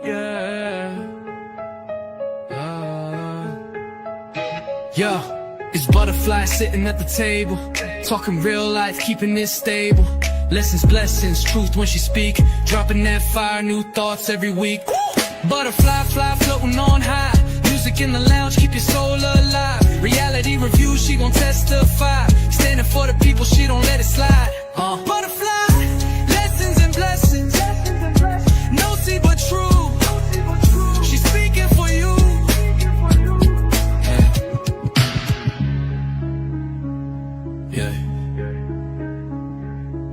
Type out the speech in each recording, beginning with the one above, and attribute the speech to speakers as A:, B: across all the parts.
A: Yeah. Yo, it's ButterFlii sitting at the table, talking real life, keeping it stable. Lessons, blessings, truth when she speak, dropping that fire, new thoughts every week. ButterFlii, fly floating on high, music in the lounge, keep your soul alive. Reality review, she gon' testify, standing for the people, she don't let it slide. ButterFlii, lessons and blessings, no see but true. She's speaking for you. Yeah.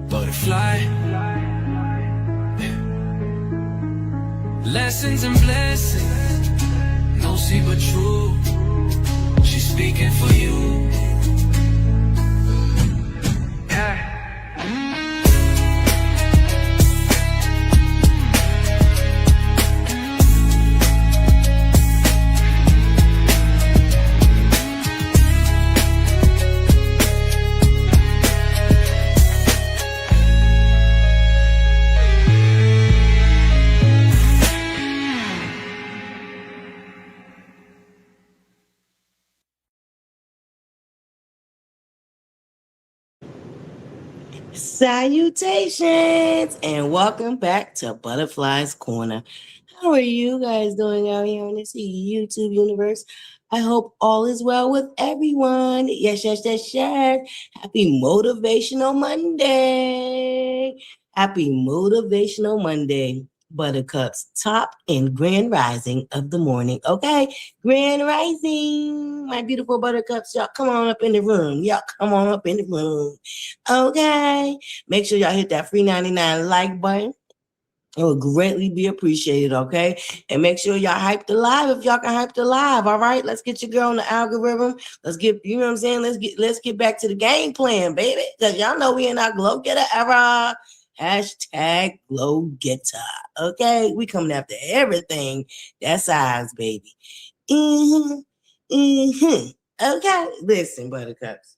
A: ButterFlii. Lessons and blessings, no see but true. She's speaking for you. Yeah.
B: Salutations and welcome back to ButterFlii's Corner. How are you guys doing out here in this YouTube universe? I hope all is well with everyone. Yes. Happy Motivational Monday. Happy Motivational Monday. ButterCups, top and grand rising of the morning. Okay, grand rising, my beautiful ButterCups. Y'all come on up in the room. Y'all come on up in the room. Okay, make sure y'all hit that free 99 like button. It will greatly be appreciated, okay? And make sure y'all hype the live if y'all can hype the live, all right? Let's get your girl on the algorithm. Let's get, you know what I'm saying? Let's get back to the game plan, baby. Because y'all know we in our glow getter era. Hashtag glow getter, okay? We coming after everything that size, baby. Okay, listen, buttercups.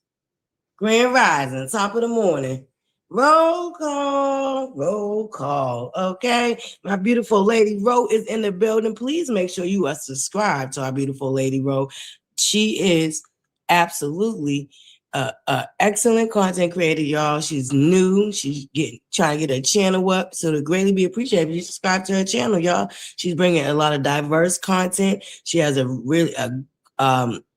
B: Grand rising, top of the morning. Roll call, okay? My beautiful lady Ro is in the building. Please make sure you are subscribed to our beautiful lady Ro. She is absolutely excellent content creator, y'all. She's new. She's trying to get her channel up, so to greatly be appreciated if you subscribe to her channel, y'all. She's bringing a lot of diverse content. She has a really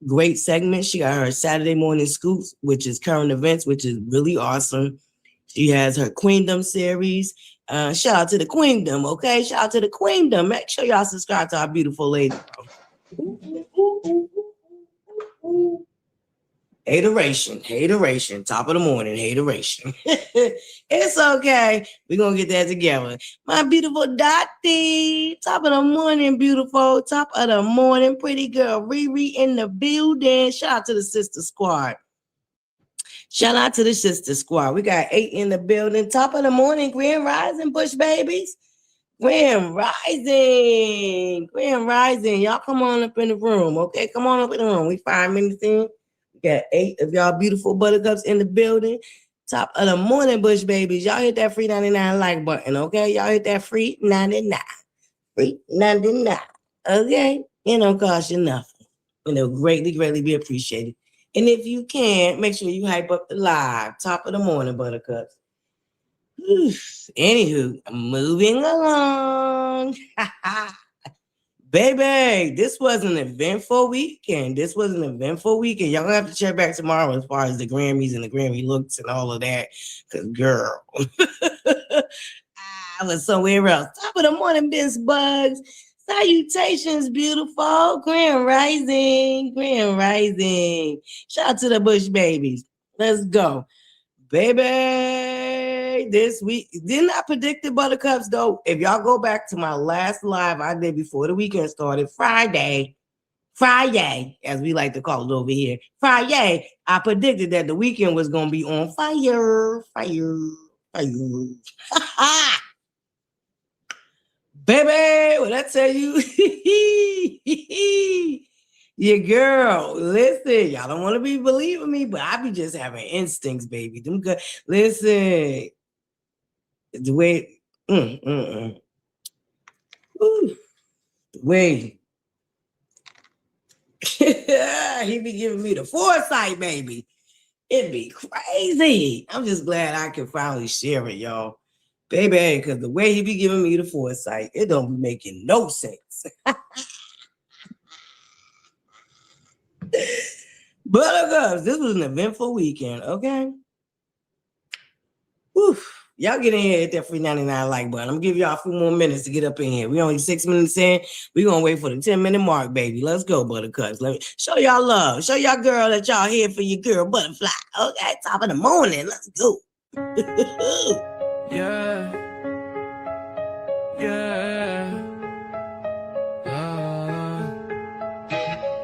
B: great segment. She got her Saturday morning scoops, which is current events, which is really awesome. She has her Queendom series. Shout out to the Queendom, okay? Shout out to the Queendom. Make sure y'all subscribe to our beautiful lady. Hateration, top of the morning, hateration. It's okay. We're going to get that together. My beautiful Dottie, top of the morning, beautiful. Top of the morning, pretty girl. Riri in the building. Shout out to the sister squad. Shout out to the sister squad. We got 8 in the building. Top of the morning, grand rising, bush babies. Grand rising. Y'all come on up in the room, okay? Come on up in the room. We 5 minutes in. We got 8 of y'all beautiful buttercups in the building. Top of the morning, bush babies. Y'all hit that free 99 like button, okay? Y'all hit that free 99. Free 99, okay? It don't cost you nothing. And it'll greatly be appreciated. And if you can, make sure you hype up the live. Top of the morning, buttercups. Anywho, moving along. Baby, this was an eventful weekend. Y'all gonna have to check back tomorrow as far as the Grammys and the Grammy looks and all of that. Because, girl, I was somewhere else. Top of the morning, Miss Bugs. Salutations, beautiful. Grand rising. Shout out to the Bush babies. Let's go. Baby, this week, didn't I predict the buttercups though? If y'all go back to my last live I did before the weekend started, Friday, as we like to call it over here, Friday, I predicted that the weekend was going to be on fire. Baby, what I tell you? Your girl, listen, y'all don't want to be believing me, but I be just having instincts, baby. Them good. Listen, the way, Ooh. Wait. He be giving me the foresight, baby. It'd be crazy. I'm just glad I can finally share it, y'all. Baby, because the way he be giving me the foresight, it don't be making no sense. ButterCups, this was an eventful weekend, okay? Whew. Y'all get in here at that free 99 like button. I'm gonna give y'all a few more minutes to get up in here. We only 6 minutes in. We gonna wait for the 10-minute mark, baby. Let's go, ButterCups. Let me show y'all love. Show y'all girl that y'all here for your girl, ButterFlii. Okay, top of the morning. Let's go.
A: Yeah. Yeah.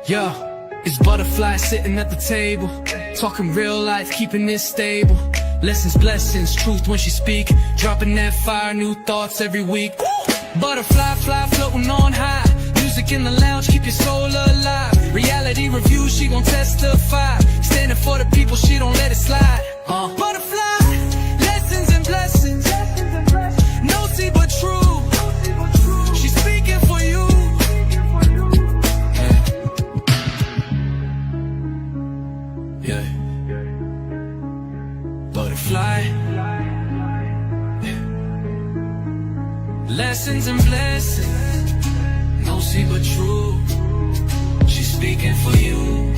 A: Yeah. It's ButterFlii sitting at the table, talking real life, keeping it stable. Lessons, blessings, truth when she speak, dropping that fire, new thoughts every week. ButterFlii, fly, floating on high. Music in the lounge, keep your soul alive. Reality review, she gon' testify. Standing for the people, she don't let it slide. ButterFlii, lessons and blessings. No see but true. She's speaking for you. Yeah. ButterFlii. Lessons and blessings. No see but true. She's speaking for you.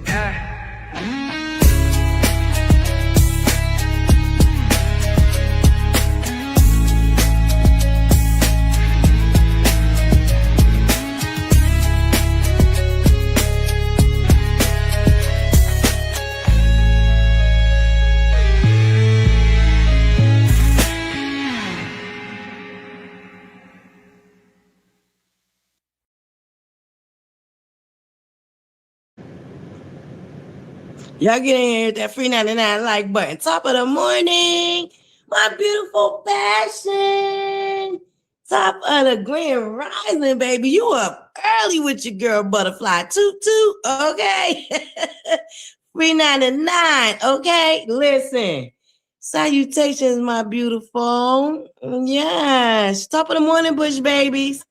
A: Yeah.
B: Y'all get in here at that free 99 like button. Top of the morning, my beautiful fashion. Top of the grand rising, baby. You up early with your girl ButterFlii. Toot toot, okay? Free 99, okay? Listen. Salutations, my beautiful. Yes. Top of the morning, Bush babies.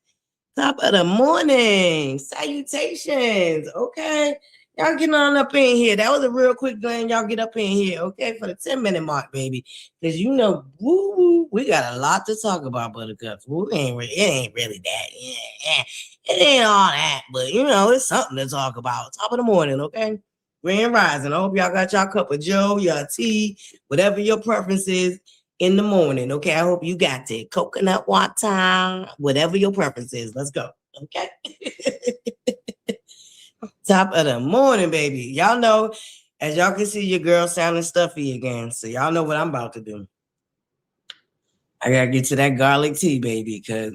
B: Top of the morning. Salutations, okay? Y'all get on up in here. That was a real quick glance. Y'all get up in here, okay, for the 10-minute mark, baby. Because you know, woo, we got a lot to talk about, ButterCups. It ain't really that. Yeah, it ain't all that, but you know, it's something to talk about. Top of the morning, okay? Grand rising. I hope y'all got y'all cup of joe, your tea, whatever your preference is in the morning, okay? I hope you got it. Coconut water, whatever your preference is. Let's go, okay? Top of the morning, baby. Y'all know, as y'all can see, your girl sounding stuffy again. So y'all know what I'm about to do. I gotta get to that garlic tea, baby, because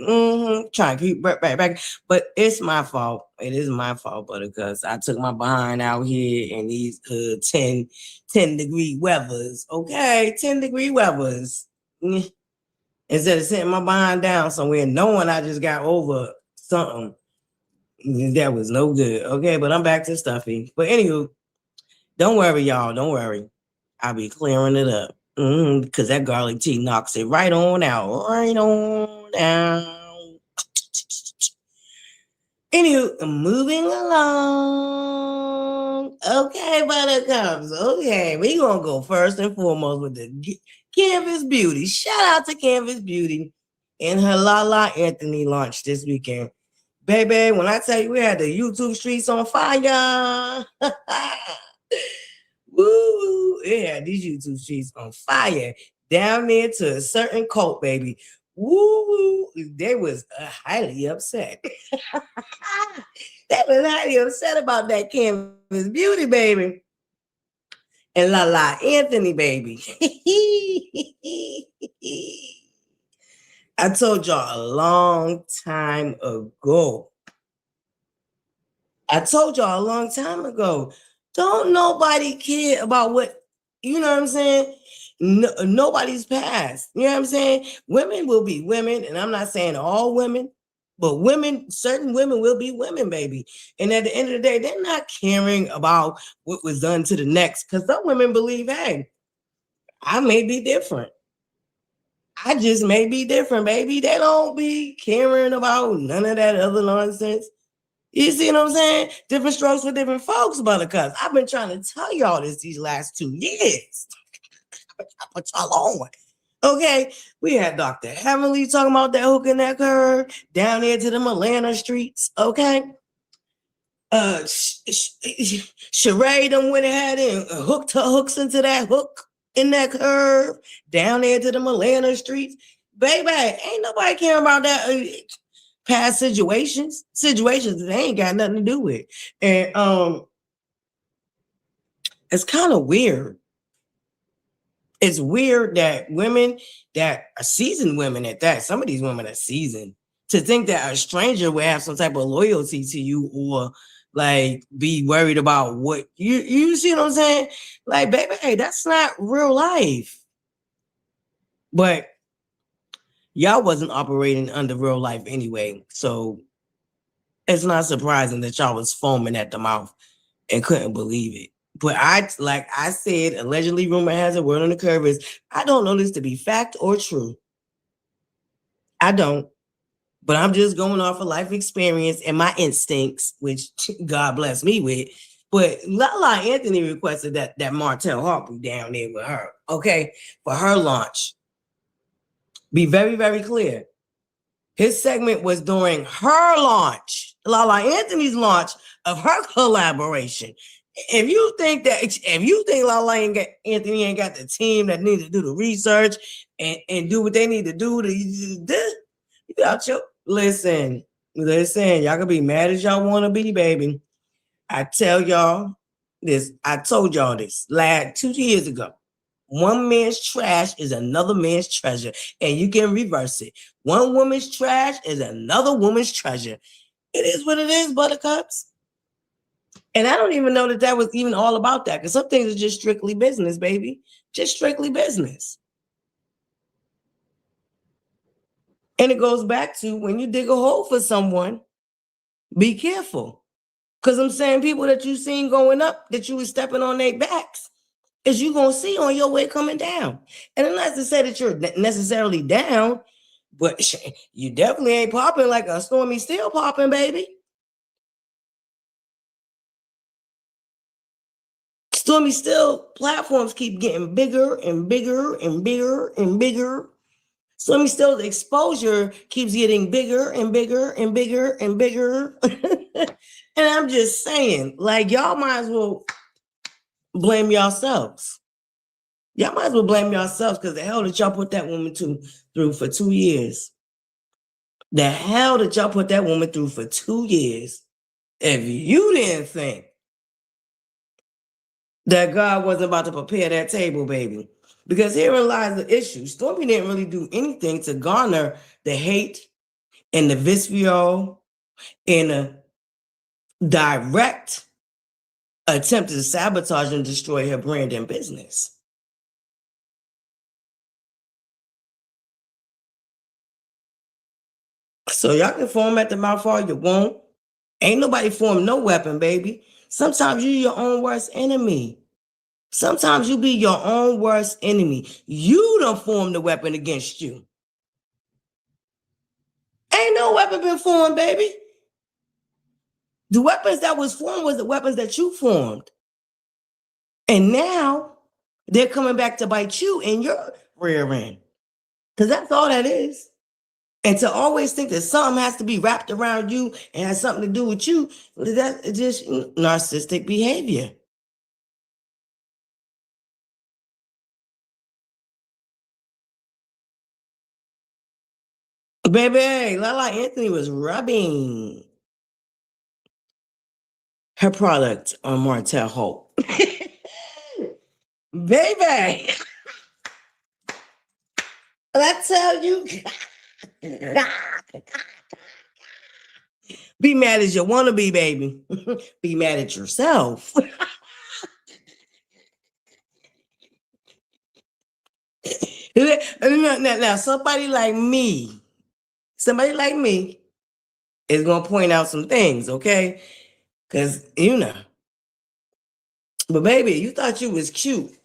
B: trying to keep back. But it's my fault. It is my fault, because I took my behind out here in these 10-degree weathers. Okay, 10-degree weathers. Instead of sitting my behind down somewhere, knowing I just got over something. That was no good. Okay, but I'm back to stuffy. But anywho, don't worry, y'all. Don't worry. I'll be clearing it up. Because that garlic tea knocks it right on out. Right on down. Anywho, moving along. Okay, ButterCups. Okay, we gonna go first and foremost with the Canvas Beauty. Shout out to Canvas Beauty and her Lala Anthony launch this weekend. Baby, when I tell you we had the YouTube streets on fire, woo, it had these YouTube streets on fire down there to a certain cult, baby. Woo, they was highly upset. They was highly upset about that Canvas Beauty, baby. And Lala Anthony, baby. I told y'all a long time ago. Don't nobody care about what, you know what I'm saying? Nobody's past. You know what I'm saying? Women will be women, and I'm not saying all women, but certain women will be women, baby. And at the end of the day, they're not caring about what was done to the next, because some women believe, hey, I may be different. I just may be different, baby. They don't be caring about none of that other nonsense. You see what I'm saying? Different strokes for different folks, buttercups. I've been trying to tell y'all this these last 2 years. I put y'all on. Okay, we had Dr. Heavenly talking about that hook and that curve down there to the Atlanta streets. Okay, Sheree done went ahead and hooked her hooks into that hook in that curve down there to the Atlanta streets. Baby, ain't nobody caring about that past situations that they ain't got nothing to do with. And it's kind of weird. It's weird that women that are seasoned women at that, some of these women are seasoned, to think that a stranger would have some type of loyalty to you or like be worried about what you see what I'm saying? Like, baby, hey, that's not real life. But y'all wasn't operating under real life anyway. So it's not surprising that y'all was foaming at the mouth and couldn't believe it. But like I said, allegedly rumor has a word on the curve is I don't know this to be fact or true. I don't. But I'm just going off of life experience and my instincts, which God bless me with. But Lala Anthony requested that Martell Hart be down there with her, okay, for her launch. Be very, very clear. His segment was during her launch, Lala Anthony's launch of her collaboration. If you think Lala Anthony ain't got the team that needs to do the research and do what they need to do listen, y'all can be mad as y'all want to be, baby. I tell y'all this, I told y'all this 2 years ago. One man's trash is another man's treasure, and you can reverse it. One woman's trash is another woman's treasure. It is what it is, buttercups. And I don't even know that was even all about that, because some things are just strictly business, baby. Just strictly business. And it goes back to when you dig a hole for someone, be careful. Because I'm saying people that you seen going up, that you was stepping on their backs, is you going to see on your way coming down. And I'm not to say that you're necessarily down, but you definitely ain't popping like a Stormy still popping, baby. Stormy still platforms keep getting bigger and bigger and bigger and bigger. Stormy Still's exposure keeps getting bigger and bigger and bigger and bigger. And I'm just saying, like, y'all might as well blame yourselves. Y'all might as well blame yourselves, because the hell did y'all put that woman through for 2 years? The hell did y'all put that woman through for 2 years if you didn't think that God wasn't about to prepare that table, baby? Because herein lies the issue. Stormy didn't really do anything to garner the hate and the vitriol and a direct attempt to sabotage and destroy her brand and business. So y'all can form at the mouth all you want. Ain't nobody form no weapon, baby. Sometimes you're your own worst enemy. Sometimes you be your own worst enemy. You done form the weapon against you. Ain't no weapon been formed, baby. The weapons that was formed was the weapons that you formed. And now they're coming back to bite you in your rear end. Because that's all that is. And to always think that something has to be wrapped around you and has something to do with you, that's just narcissistic behavior. Baby, Lala Anthony was rubbing her product on Martell Holt. Baby, I tell you, be mad as you want to be, baby. Be mad at yourself. Now, somebody like me is going to point out some things, okay? Because, But baby, you thought you was cute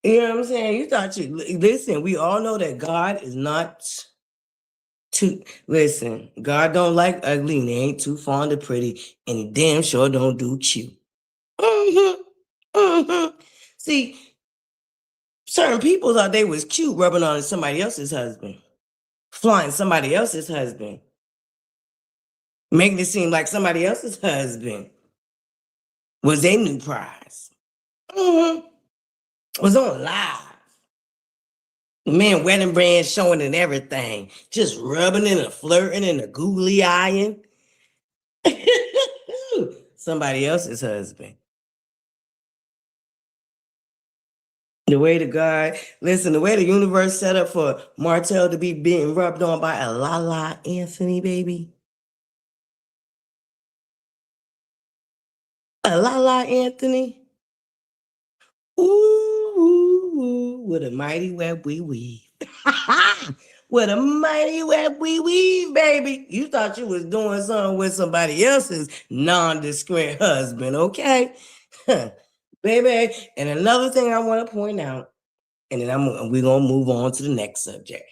B: You know what I'm saying? You thought you listen, we all know that God is not too listen, God don't like ugly and he ain't too fond of pretty, and he damn sure don't do cute. See, certain people thought they was cute rubbing on somebody else's husband, flying somebody else's husband, making it seem like somebody else's husband was their new prize. Was on live. Man, wedding brand showing and everything. Just rubbing and flirting and a googly eyeing. Somebody else's husband. The way the God, listen, the way the universe set up for Martell to be being rubbed on by a La Anthony, baby. A La Anthony. Ooh, what a mighty web we weave. What a mighty web we weave, baby. You thought you was doing something with somebody else's nondescript husband, okay? Baby, and another thing I want to point out, and then we're going to move on to the next subject.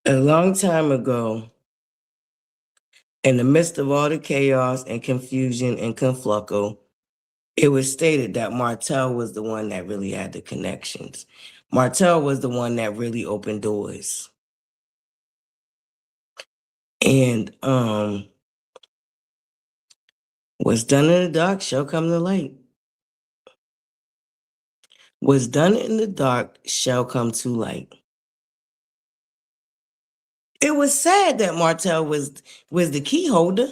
B: A long time ago, in the midst of all the chaos and confusion and conflucco, it was stated that Martell was the one that really had the connections. Martell was the one that really opened doors. And what's done in the dark shall come to light. What's done in the dark shall come to light. It was sad that Martell was the key holder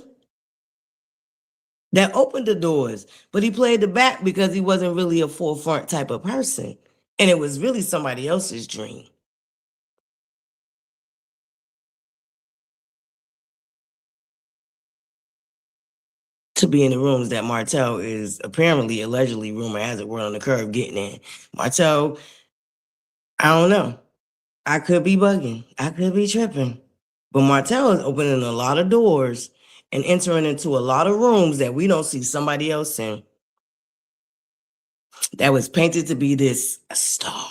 B: that opened the doors, but he played the back because he wasn't really a forefront type of person. And it was really somebody else's dream. To be in the rooms that Martell is apparently, allegedly, rumor has it, we're on the curve getting in. Martell, I don't know. I could be bugging. I could be tripping. But Martell is opening a lot of doors and entering into a lot of rooms that we don't see somebody else in. That was painted to be this star.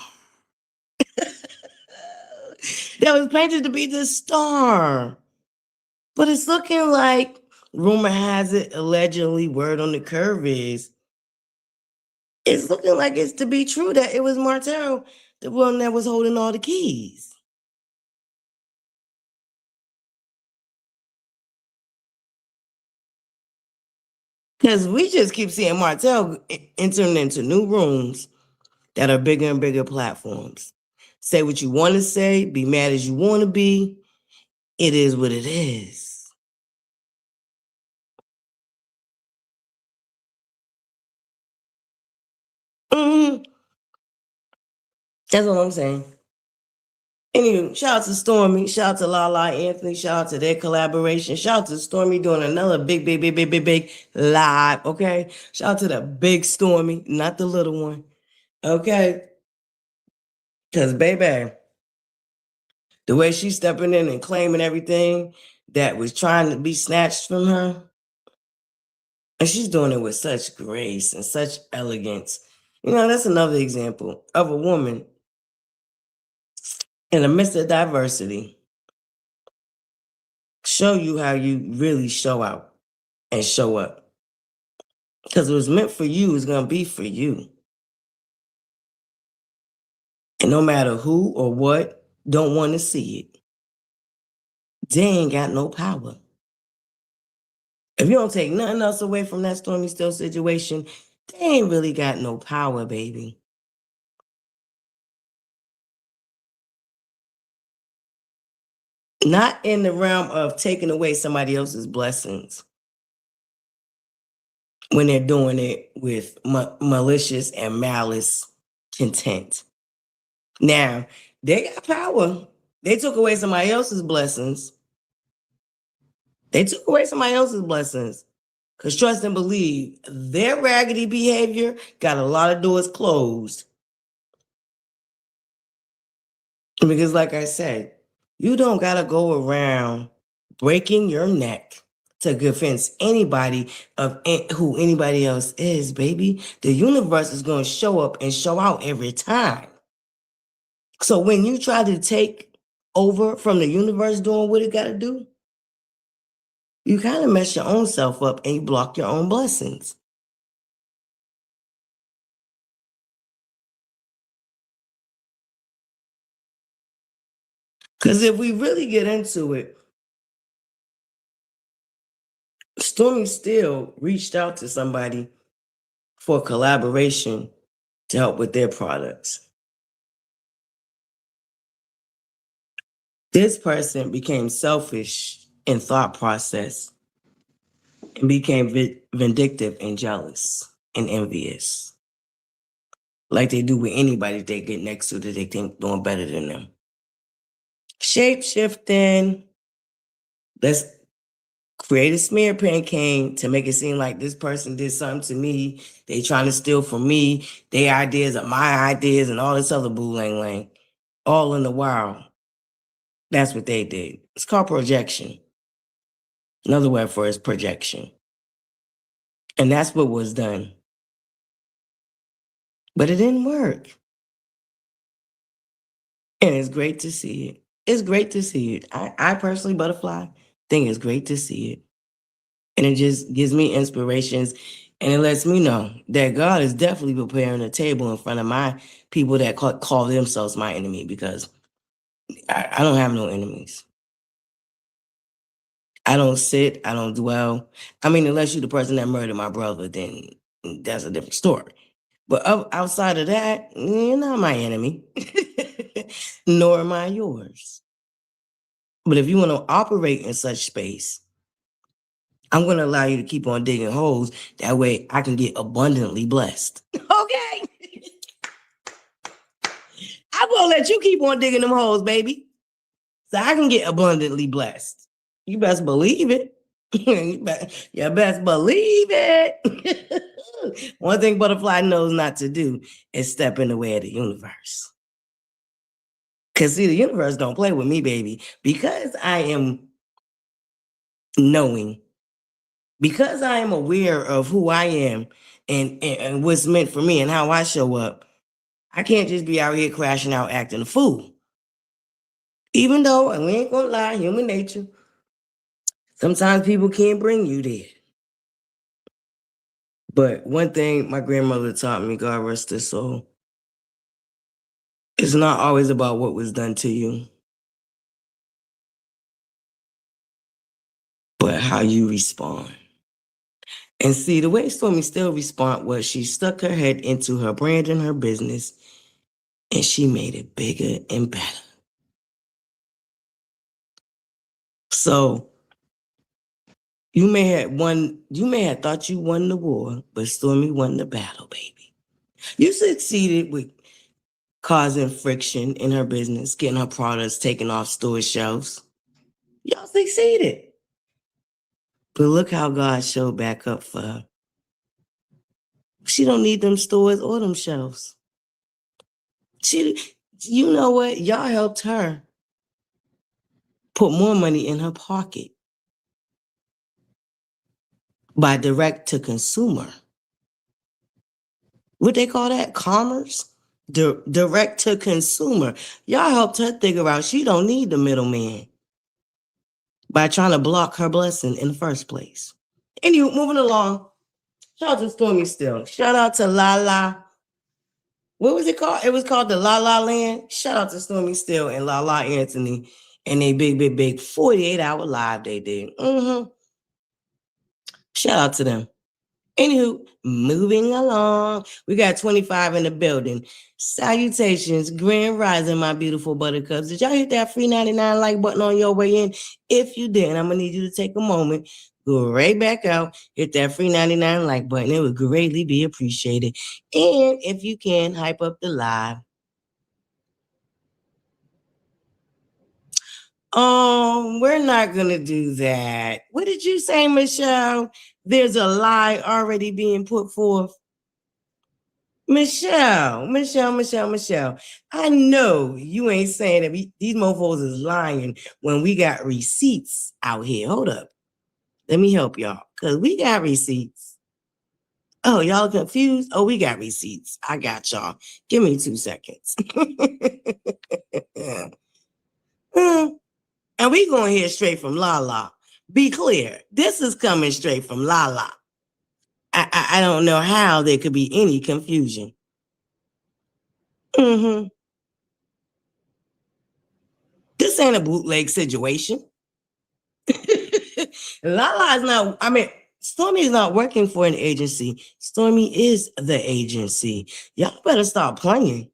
B: That was painted to be this star. But it's looking like, rumor has it, allegedly, word on the curve is, it's looking like it's to be true that it was Martell, the one that was holding all the keys. Because we just keep seeing Martell entering into new rooms that are bigger and bigger platforms. Say what you want to say, be mad as you want to be. It is what it is. Mm-hmm. That's what I'm saying. Anyway, shout out to Stormy, shout out to Lala Anthony, shout out to their collaboration, shout out to Stormy doing another big live, okay? Shout out to the big Stormy, not the little one, okay? Because, baby, the way she's stepping in and claiming everything that was trying to be snatched from her, and she's doing it with such grace and such elegance. You know, that's another example of a woman in the midst of diversity. Show you how you really show out and show up. Because it was meant for you, it's going to be for you. And no matter who or what don't want to see it, they ain't got no power. If you don't take nothing else away from that Stormy Still situation, they ain't really got no power, baby. Not in the realm of taking away somebody else's blessings when they're doing it with malicious and malice intent. Now, they got power. They took away somebody else's blessings. Because trust and believe, their raggedy behavior got a lot of doors closed. Because like I said, You don't got to go around breaking your neck to convince anybody of who anybody else is, baby. The universe is going to show up and show out every time. So when you try to take over from the universe doing what it got to do, you kind of mess your own self up and you block your own blessings. Because if we really get into it, Stormy still reached out to somebody for collaboration to help with their products. This person became selfish in thought process and became vindictive and jealous and envious. Like they do with anybody they get next to that they think doing better than them. Shape shifting. Let's create a smear campaign to make it seem like this person did something to me. They trying to steal from me. Their ideas are my ideas and all this other boo lang lang. All in the wild. That's what they did. It's called projection. Another word for it is projection. And that's what was done. But it didn't work. And it's great to see it. It's great to see it. I personally, ButterFlii, think it's great to see it. And it just gives me inspirations. And it lets me know that God is definitely preparing a table in front of my people that call themselves my enemy, because I don't have no enemies. I don't sit, I don't dwell. I mean, unless you're the person that murdered my brother, then that's a different story. But outside of that, you're not my enemy, nor am I yours. But if you want to operate in such space, I'm going to allow you to keep on digging holes. That way I can get abundantly blessed. Okay. I'm going to let you keep on digging them holes, baby, so I can get abundantly blessed. You best believe it. you best believe it. One thing ButterFlii knows not to do is step in the way of the universe. Because see, the universe don't play with me, baby. Because I am knowing, because I am aware of who I am and what's meant for me and how I show up, I can't just be out here crashing out acting a fool. Even though, and we ain't gonna lie, human nature, sometimes people can't bring you there. But one thing my grandmother taught me, God rest her soul, it's not always about what was done to you, but how you respond. And see, the way Stormy still respond was she stuck her head into her brand and her business, and she made it bigger and better. So you may have thought you won the war, but Stormy won the battle, baby. You succeeded with causing friction in her business, getting her products taken off store shelves. Y'all succeeded. But look how God showed back up for her. She don't need them stores or them shelves. You know what? Y'all helped her put more money in her pocket by direct to consumer. What they call that? Commerce? Direct to consumer. Y'all helped her figure out she don't need the middleman by trying to block her blessing in the first place. Anyway, moving along. Shout out to Stormy still. Shout out to Lala. What was it called? It was called the La La Land. Shout out to Stormy Still and La La Anthony and they big 48-hour live they did. Shout out to them. Anywho, moving along. We got 25 in the building. Salutations, grand rising, my beautiful buttercups. Did y'all hit that free 99 like button on your way in? If you didn't, I'm going to need you to take a moment, go right back out, hit that free 99 like button. It would greatly be appreciated. And if you can, hype up the live. We're not going to do that. What did you say, Michelle? There's a lie already being put forth. Michelle. I know you ain't saying that these mofos is lying when we got receipts out here. Hold up. Let me help y'all. Because we got receipts. Oh, y'all confused? Oh, we got receipts. I got y'all. Give me 2 seconds. And we going to hear straight from Lala. Be clear. This is coming straight from Lala. I don't know how there could be any confusion. This ain't a bootleg situation. Lala is not, Stormy is not working for an agency. Stormy is the agency. Y'all better stop playing.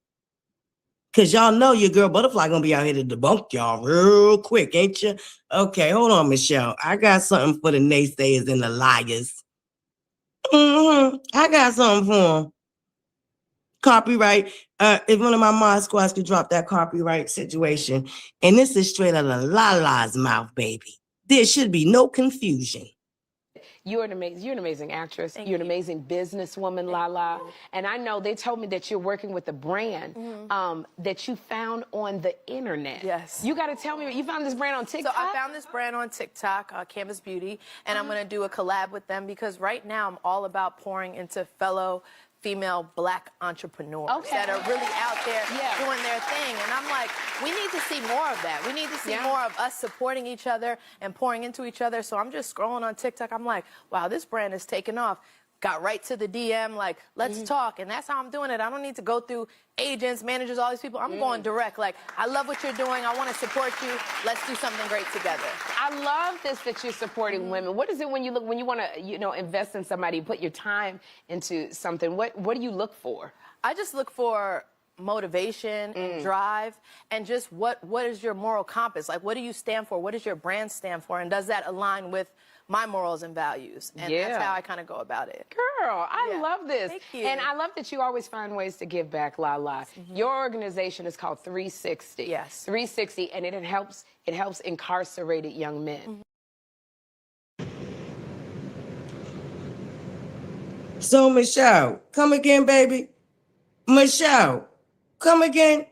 B: Because y'all know your girl ButterFlii gonna be out here to debunk y'all real quick, ain't you? Okay, hold on, Michelle. I got something for the naysayers and the liars. I got something for them. Copyright. If one of my mod squads could drop that copyright situation. And this is straight out of Lala's mouth, baby. There should be no confusion.
C: You're an amazing actress. You're an amazing businesswoman, Lala. And I know they told me that you're working with a brand that you found on the internet.
D: Yes.
C: You got to tell me, you found this brand on TikTok?
D: So I found this brand on TikTok, Canvas Beauty, and I'm going to do a collab with them because right now I'm all about pouring into fellow female Black entrepreneurs that are really out there doing their thing. And I'm like, we need to see more of that. We need to see more of us supporting each other and pouring into each other. So I'm just scrolling on TikTok. I'm like, wow, this brand is taking off. Got right to the DM, like, let's talk. And that's how I'm doing it. I don't need to go through agents, managers, all these people. I'm going direct. Like, I love what you're doing. I want to support you. Let's do something great together.
C: I love this that you're supporting women. What is it when you want to, invest in somebody, put your time into something? What do you look for?
D: I just look for motivation and drive, and just what is your moral compass? Like, what do you stand for? What does your brand stand for? And does that align with my morals and values? And that's how I kind of go about it.
C: Girl, I love this.
D: Thank you.
C: And I love that you always find ways to give back, Lala. Your organization is called 360.
D: Yes.
C: 360, and it helps incarcerated young men.
B: So, Michelle, come again, baby. Michelle, come again.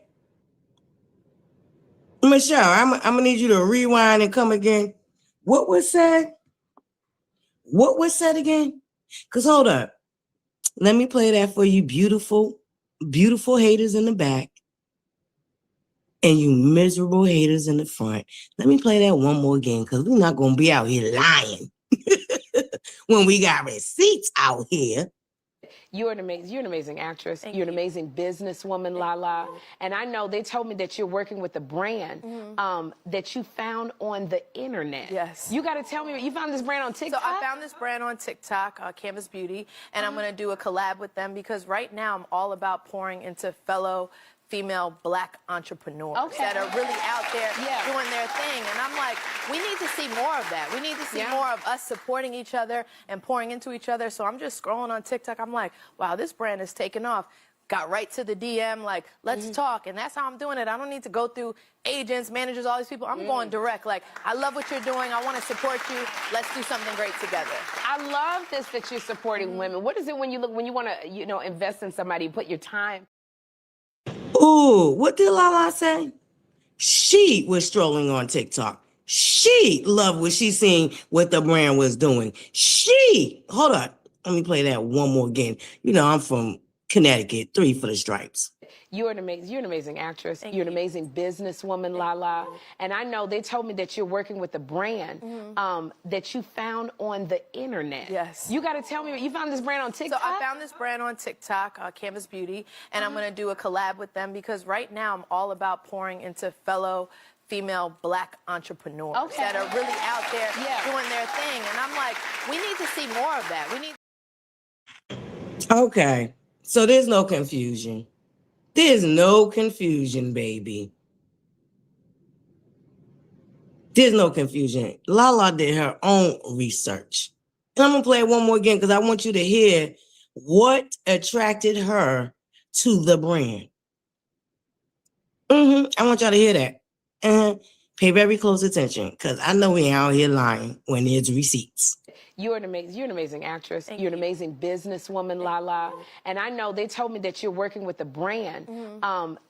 B: Michelle, I'm going to need you to rewind and come again. What was said? What was said again? Because hold up. Let me play that for you beautiful, beautiful haters in the back and you miserable haters in the front. Let me play that one more again because we're not going to be out here lying when we got receipts out here.
C: You're an amazing actress. You're an amazing businesswoman, Lala. And I know they told me that you're working with a brand that you found on the internet.
D: Yes.
C: You got to tell me, you found this brand on TikTok?
D: So I found this brand on TikTok, Canvas Beauty, and I'm going to do a collab with them because right now I'm all about pouring into fellow female Black entrepreneurs that are really out there doing their thing. And I'm like, we need to see more of that. We need to see more of us supporting each other and pouring into each other. So I'm just scrolling on TikTok. I'm like, wow, this brand is taking off. Got right to the DM, like, let's talk. And that's how I'm doing it. I don't need to go through agents, managers, all these people. I'm going direct. Like, I love what you're doing. I want to support you. Let's do something great together.
C: I love this that you're supporting women. What is it when you want to, invest in somebody, put your time?
B: Ooh, what did Lala say? She was strolling on TikTok. She loved what she seen what the brand was doing. Hold on. Let me play that one more again. I'm from Connecticut, 3 for the stripes.
C: You're an amazing actress. You're an amazing businesswoman, Lala. And I know they told me that you're working with a brand that you found on the internet.
D: Yes.
C: You got to tell me, you found this brand on TikTok?
D: So I found this brand on TikTok, Canvas Beauty, and I'm going to do a collab with them because right now I'm all about pouring into fellow female Black entrepreneurs that are really out there doing their thing. And I'm like, we need to see more of that. We need.
B: Okay. So there's no confusion. There's no confusion, baby. There's no confusion. Lala did her own research. And I'm going to play it one more again because I want you to hear what attracted her to the brand. I want y'all to hear that. Pay very close attention because I know we ain't out here lying when there's receipts.
C: You're an amazing actress. You're an amazing businesswoman, Lala. And I know they told me that you're working with a brand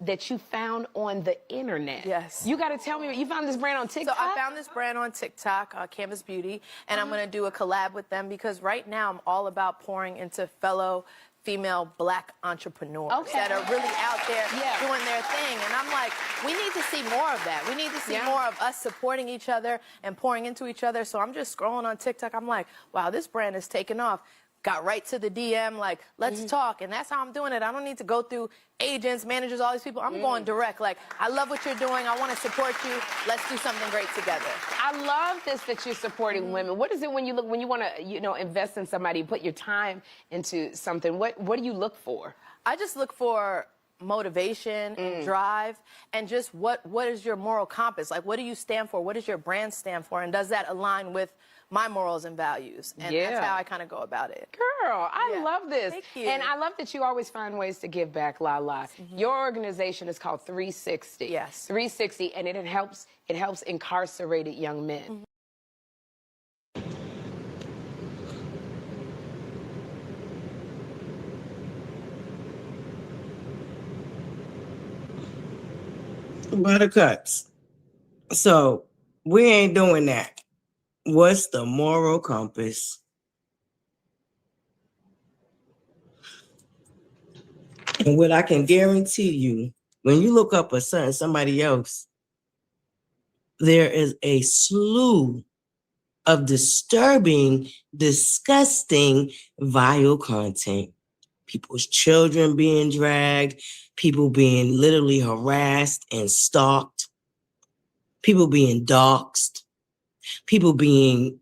C: that you found on the internet.
D: Yes.
C: You got to tell me, you found this brand on TikTok?
D: So I found this brand on TikTok, Canvas Beauty, and I'm going to do a collab with them because right now I'm all about pouring into fellow female Black entrepreneurs that are really out there doing their thing. And I'm like, we need to see more of that. We need to see more of us supporting each other and pouring into each other. So I'm just scrolling on TikTok. I'm like, wow, this brand is taking off. Got right to the DM, like, let's talk. And that's how I'm doing it. I don't need to go through agents, managers, all these people. I'm going direct. Like, I love what you're doing. I want to support you. Let's do something great together.
C: I love this, that you're supporting women. What is it when you want to, invest in somebody, put your time into something? What do you look for?
D: I just look for motivation and drive, and just what is your moral compass? Like, what do you stand for? What does your brand stand for? And does that align with my morals and values? And that's how I kind of go about it.
C: Girl, I love this.
D: Thank you.
C: And I love that you always find ways to give back, Lala. Your organization is called 360.
D: Yes.
C: 360, and it helps incarcerated young men.
B: ButterCups. So we ain't doing that. What's the moral compass? And what I can guarantee you, when you look up somebody else, there is a slew of disturbing, disgusting, vile content. People's children being dragged, people being literally harassed and stalked, people being doxxed, people being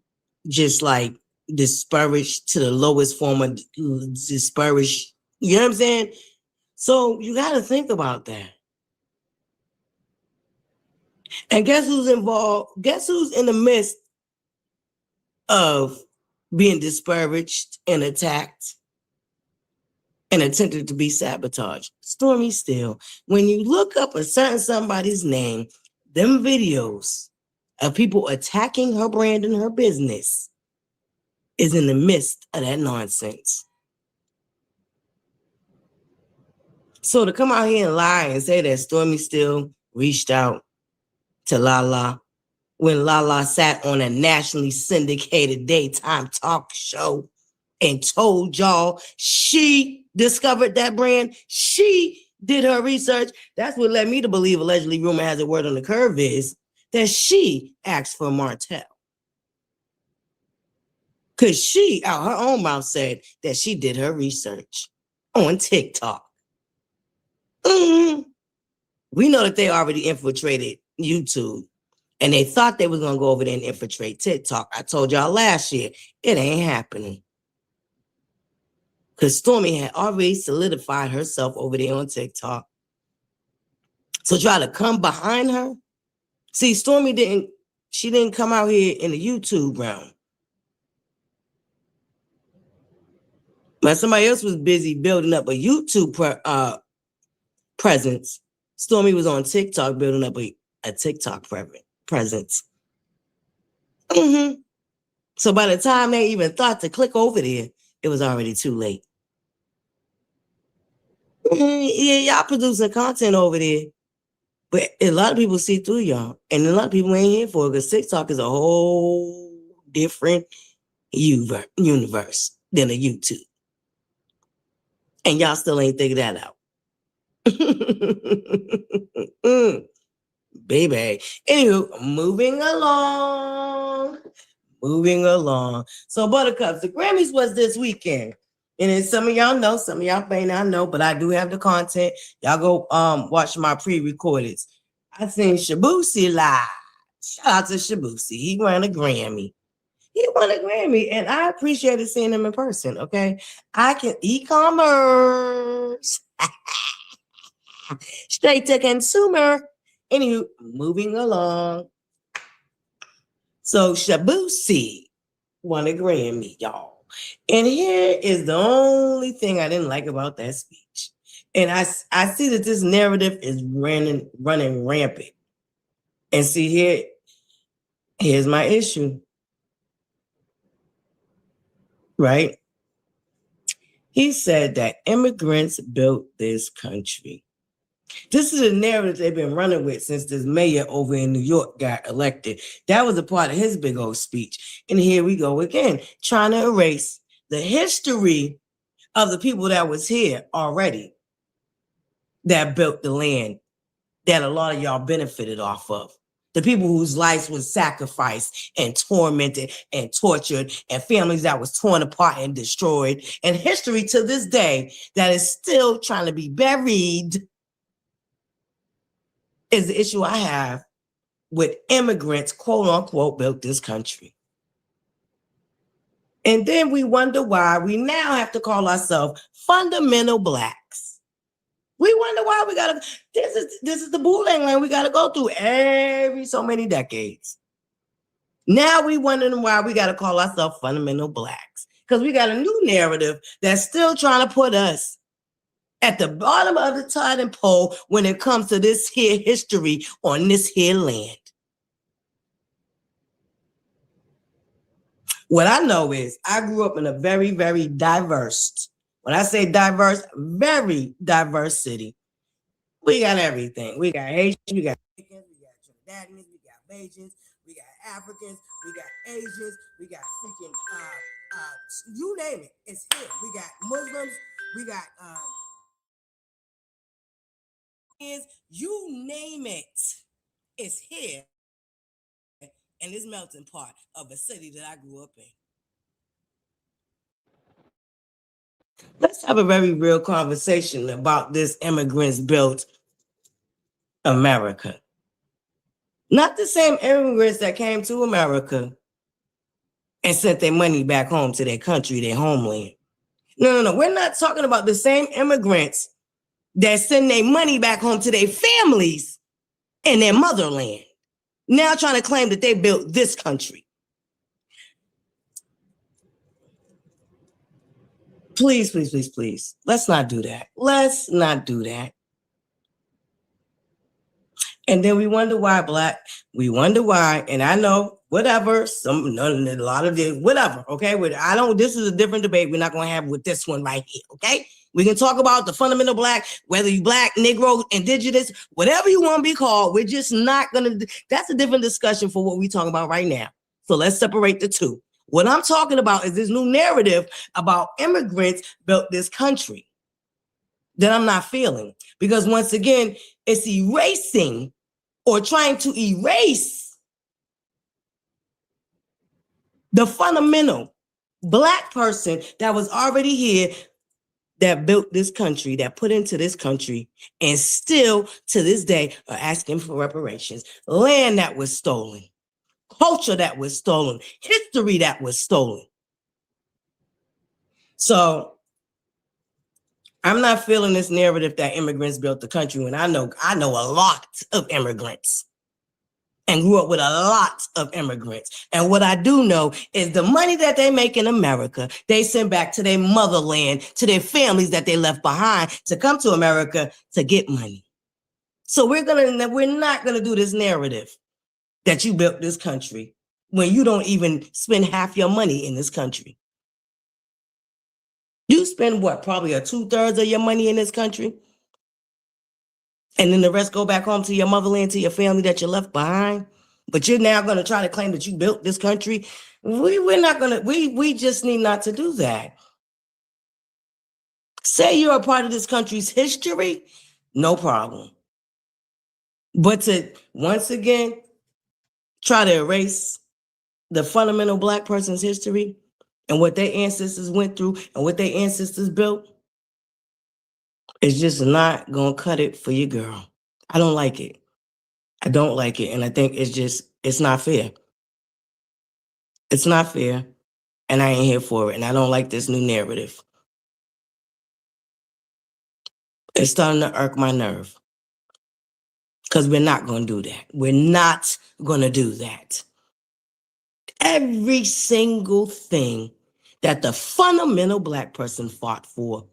B: just like disparaged to the lowest form of disparaged. You know what I'm saying? So you got to think about that. And guess who's involved? Guess who's in the midst of being disparaged and attacked and attempted to be sabotaged? Stormy Steele. When you look up a certain somebody's name, them videos of people attacking her brand and her business is in the midst of that nonsense. So to come out here and lie and say that Stormy Steele reached out to Lala when Lala sat on a nationally syndicated daytime talk show and told y'all she discovered that brand, she did her research. That's what led me to believe, allegedly, rumor has a word on the curve, is that she asked for Martell. Because she, out her own mouth, said that she did her research on TikTok. We know that they already infiltrated YouTube, and they thought they was going to go over there and infiltrate TikTok. I told y'all last year, it ain't happening. Because Stormy had already solidified herself over there on TikTok. So try to come behind her. See, Stormy didn't come out here in the YouTube realm. But somebody else was busy building up a YouTube presence. Stormy was on TikTok building up a TikTok presence. So by the time they even thought to click over there, it was already too late. Yeah, y'all producing content over there, but a lot of people see through y'all, and a lot of people ain't here for it because TikTok is a whole different universe than a YouTube. And y'all still ain't figured that out. Baby. Anywho, moving along. So ButterCups, the Grammys was this weekend. And then some of y'all know, some of y'all may not know, but I do have the content. Y'all go watch my pre-recordeds. I seen Shabusi live. Shout out to Shabusi. He won a Grammy. And I appreciated seeing him in person, okay? I can e-commerce. Straight to consumer. Anywho, moving along. So Shabusi won a Grammy, y'all. And here is the only thing I didn't like about that speech. And I see that this narrative is running rampant. And see, here's my issue. right? He said that immigrants built this country. This is a narrative they've been running with since this mayor over in New York got elected. That was a part of his big old speech. And here we go again, trying to erase the history of the people that was here already that built the land that a lot of y'all benefited off of. The people whose lives was sacrificed and tormented and tortured, and families that was torn apart and destroyed, and history to this day that is still trying to be buried is the issue I have with immigrants, quote unquote, built this country. And then we wonder why we now have to call ourselves fundamental Blacks. We wonder why we gotta, this is the bullying line we gotta go through every so many decades. Now we wondering why we gotta call ourselves fundamental Blacks. Because we got a new narrative that's still trying to put us at the bottom of the totem pole when it comes to this here history on this here land. What I know is I grew up in a very, very diverse, when I say diverse, very diverse city. We got everything. We got Haitians, we got Mexicans, we got Trinidadians, we got Bajans, we got Africans, we got Asians, we got freaking, you name it, it's here. We got Muslims, we got, you name it, it's here in this melting pot of a city that I grew up in. Let's have a very real conversation about this immigrants built America. Not the same immigrants that came to America and sent their money back home to their country, their homeland. No. We're not talking about the same immigrants that send their money back home to their families in their motherland. Now trying to claim that they built this country. Please, please, please, please. Let's not do that. Let's not do that. And then we wonder why, we wonder why, and I know, whatever, a lot of it, whatever, okay? This is a different debate we're not going to have with this one right here, okay? We can talk about the fundamental Black, whether you Black, Negro, Indigenous, whatever you want to be called. We're just not going to, that's a different discussion for what we're talking about right now. So let's separate the two. What I'm talking about is this new narrative about immigrants built this country that I'm not feeling. Because once again, it's erasing or trying to erase the fundamental Black person that was already here, that built this country, that put into this country, and still to this day are asking for reparations. Land that was stolen, culture that was stolen, history that was stolen. So I'm not feeling this narrative that immigrants built the country when I know a lot of immigrants and grew up with a lot of immigrants. And what I do know is the money that they make in America, they send back to their motherland, to their families that they left behind to come to America to get money. So we're not gonna do this narrative that you built this country when you don't even spend half your money in this country. You spend what, probably 2/3 of your money in this country? And then the rest go back home to your motherland, to your family that you left behind. But you're now going to try to claim that you built this country. We just need not to do that. Say you're a part of this country's history, no problem. But to, once again, try to erase the fundamental Black person's history and what their ancestors went through and what their ancestors built, it's just not going to cut it for your girl. I don't like it. I don't like it. And I think it's not fair. It's not fair. And I ain't here for it. And I don't like this new narrative. It's starting to irk my nerve. Because we're not going to do that. We're not going to do that. Every single thing that the fundamental Black person fought for,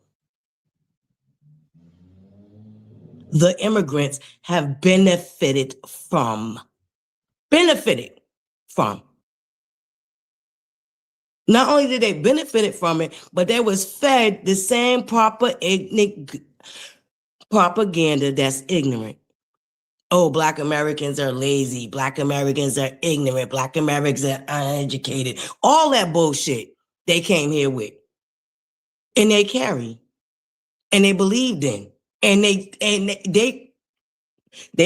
B: the immigrants have benefited from. Not only did they benefit from it, but they was fed the same propaganda that's ignorant. Oh, Black Americans are lazy. Black Americans are ignorant. Black Americans are uneducated. All that bullshit they came here with. And they carry. And they believed in. And they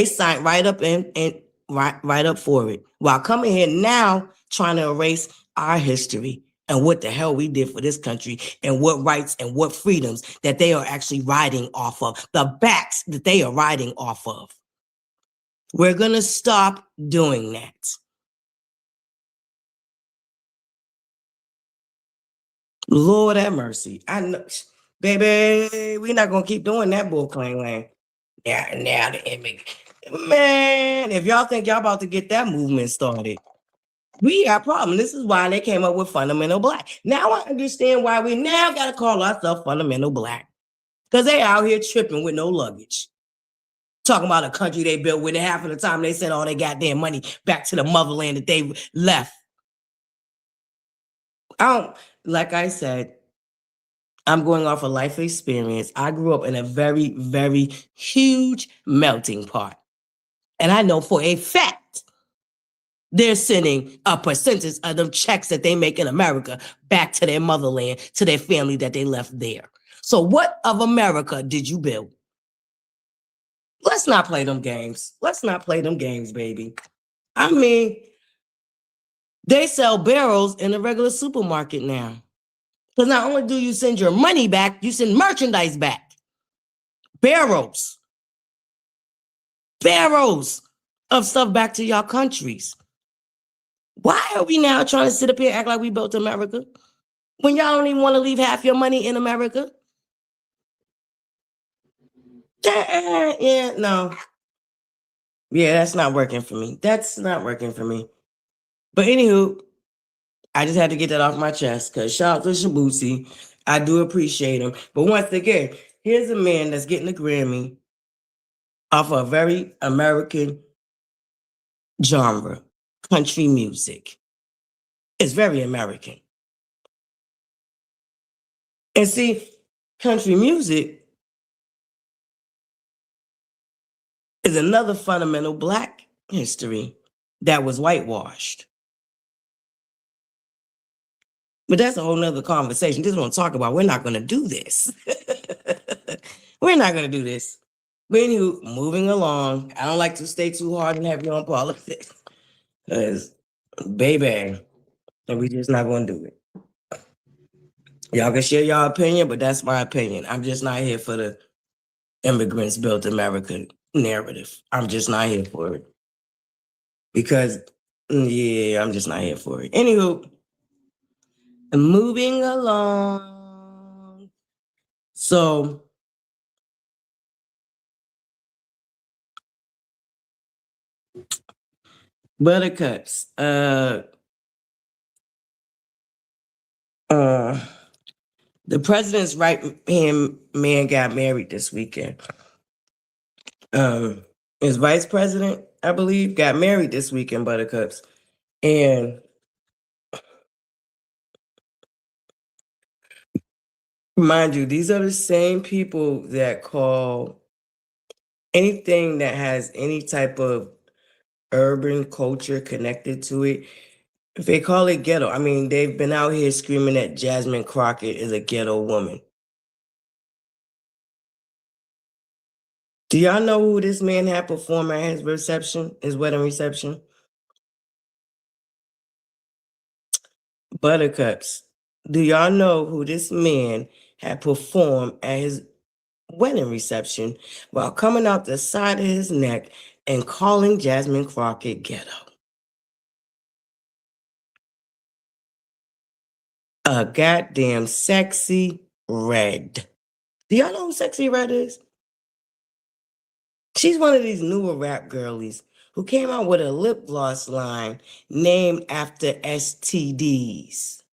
B: signed right up and right up for it. While coming here now trying to erase our history and what the hell we did for this country and what rights and what freedoms that they are actually riding off of. The backs that they are riding off of. We're going to stop doing that. Lord have mercy. I know, baby, we're not going to keep doing that bull clang lang. Now the image. Man, if y'all think y'all about to get that movement started, we got a problem. This is why they came up with fundamental black. Now I understand why we now got to call ourselves fundamental black. Because they out here tripping with no luggage. Talking about a country they built with, half of the time they sent all their goddamn money back to the motherland that they left. Like I said, I'm going off a life experience. I grew up in a very, very huge melting pot. And I know for a fact they're sending a percentage of them checks that they make in America back to their motherland, to their family that they left there. So what of America did you build? Let's not play them games. Let's not play them games, baby. I mean, they sell barrels in a regular supermarket now. Because not only do you send your money back, you send merchandise back. Barrels of stuff back to y'all countries. Why are we now trying to sit up here and act like we built America when y'all don't even want to leave half your money in America? Yeah, no. Yeah, that's not working for me. That's not working for me. But anywho, I just had to get that off my chest because shout out to Shabusi. I do appreciate him. But once again, here's a man that's getting a Grammy off a very American genre, country music. It's very American. And see, country music is another fundamental black history that was whitewashed. But that's a whole nother conversation. This is what I'm talking about. We're not going to do this. We're not going to do this. But anywho, moving along. I don't like to stay too hard and heavy on politics. Because, baby, and we just not going to do it. Y'all can share y'all opinion, but that's my opinion. I'm just not here for the immigrants built America narrative. I'm just not here for it. Because, yeah, I'm just not here for it. Anywho, moving along. So, ButterCups. The president's right-hand man got married this weekend. His vice president, I believe, got married this weekend, ButterCups. And mind you, these are the same people that call anything that has any type of urban culture connected to it, if they call it ghetto. I mean, they've been out here screaming that Jasmine Crockett is a ghetto woman. Do y'all know who this man had perform at his reception, his wedding reception? ButterCups. Do y'all know who this man had performed at his wedding reception while coming out the side of his neck and calling Jasmine Crockett ghetto? A goddamn Sexy Red. Do y'all know who Sexy Red is? She's one of these newer rap girlies who came out with a lip gloss line named after STDs.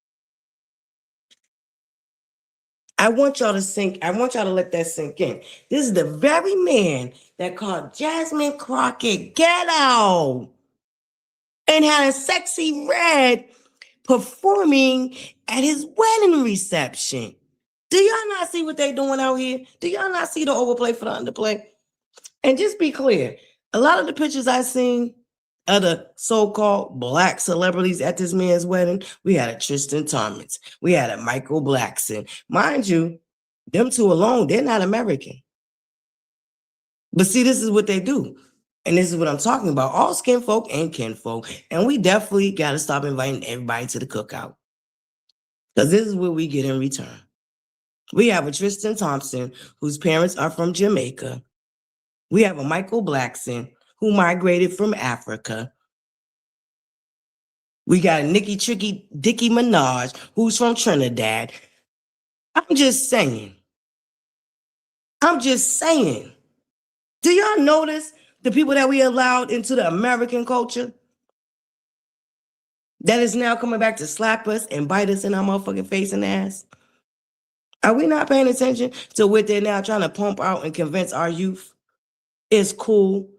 B: I want y'all to let that sink in. This is the very man that called Jasmine Crockett ghetto and had a Sexy Red performing at his wedding reception. Do y'all not see what they doing out here? Do y'all not see the overplay for the underplay? And just be clear, a lot of the pictures I seen of the so-called black celebrities at this man's wedding, we had a Tristan Thomas, we had a Michael Blackson. Mind you, them two alone, they're not American. But see, this is what they do. And this is what I'm talking about. All skin folk and kinfolk. And we definitely got to stop inviting everybody to the cookout. Because this is what we get in return. We have a Tristan Thompson, whose parents are from Jamaica. We have a Michael Blackson, who migrated from Africa. We got a Nicki Minaj, who's from Trinidad. I'm just saying. Do y'all notice the people that we allowed into the American culture that is now coming back to slap us and bite us in our motherfucking face and ass? Are we not paying attention to what they're now trying to pump out and convince our youth? It's cool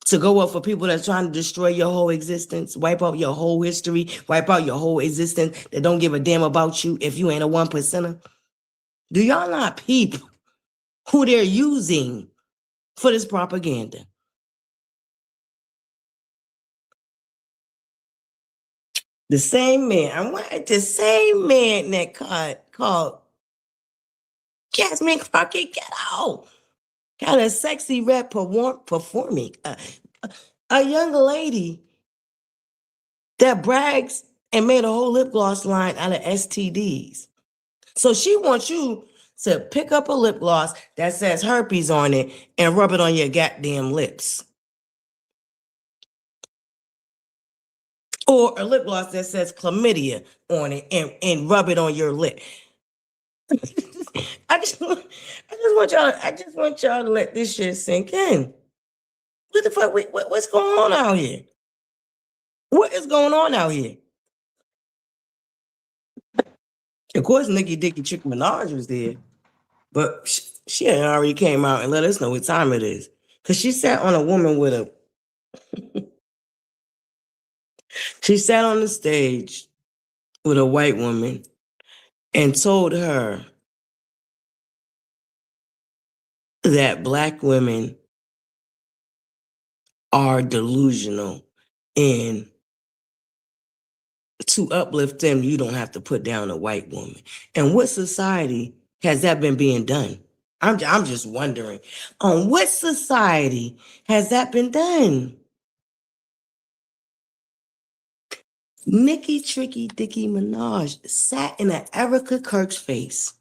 B: to go up for people that's trying to destroy your whole existence, wipe out your whole history, wipe out your whole existence, that don't give a damn about you if you ain't a 1%er? Do y'all not peep who they're using for this propaganda? The same man that called Jasmine Crockett Ghetto got a sexy rep performing. A young lady that brags and made a whole lip gloss line out of STDs. So she wants you to pick up a lip gloss that says herpes on it and rub it on your goddamn lips. Or a lip gloss that says chlamydia on it and rub it on your lip. I just want y'all to let this shit sink in. What the fuck? What's going on out here? What is going on out here? Of course, Nicki Minaj was there, but she had already came out and let us know what time it is. Cause she sat on she sat on the stage with a white woman and told her that Black women are delusional, and to uplift them, you don't have to put down a white woman. And what society has that been being done? I'm just wondering, on what society has that been done? Nicki Minaj sat in an Erica Kirk's face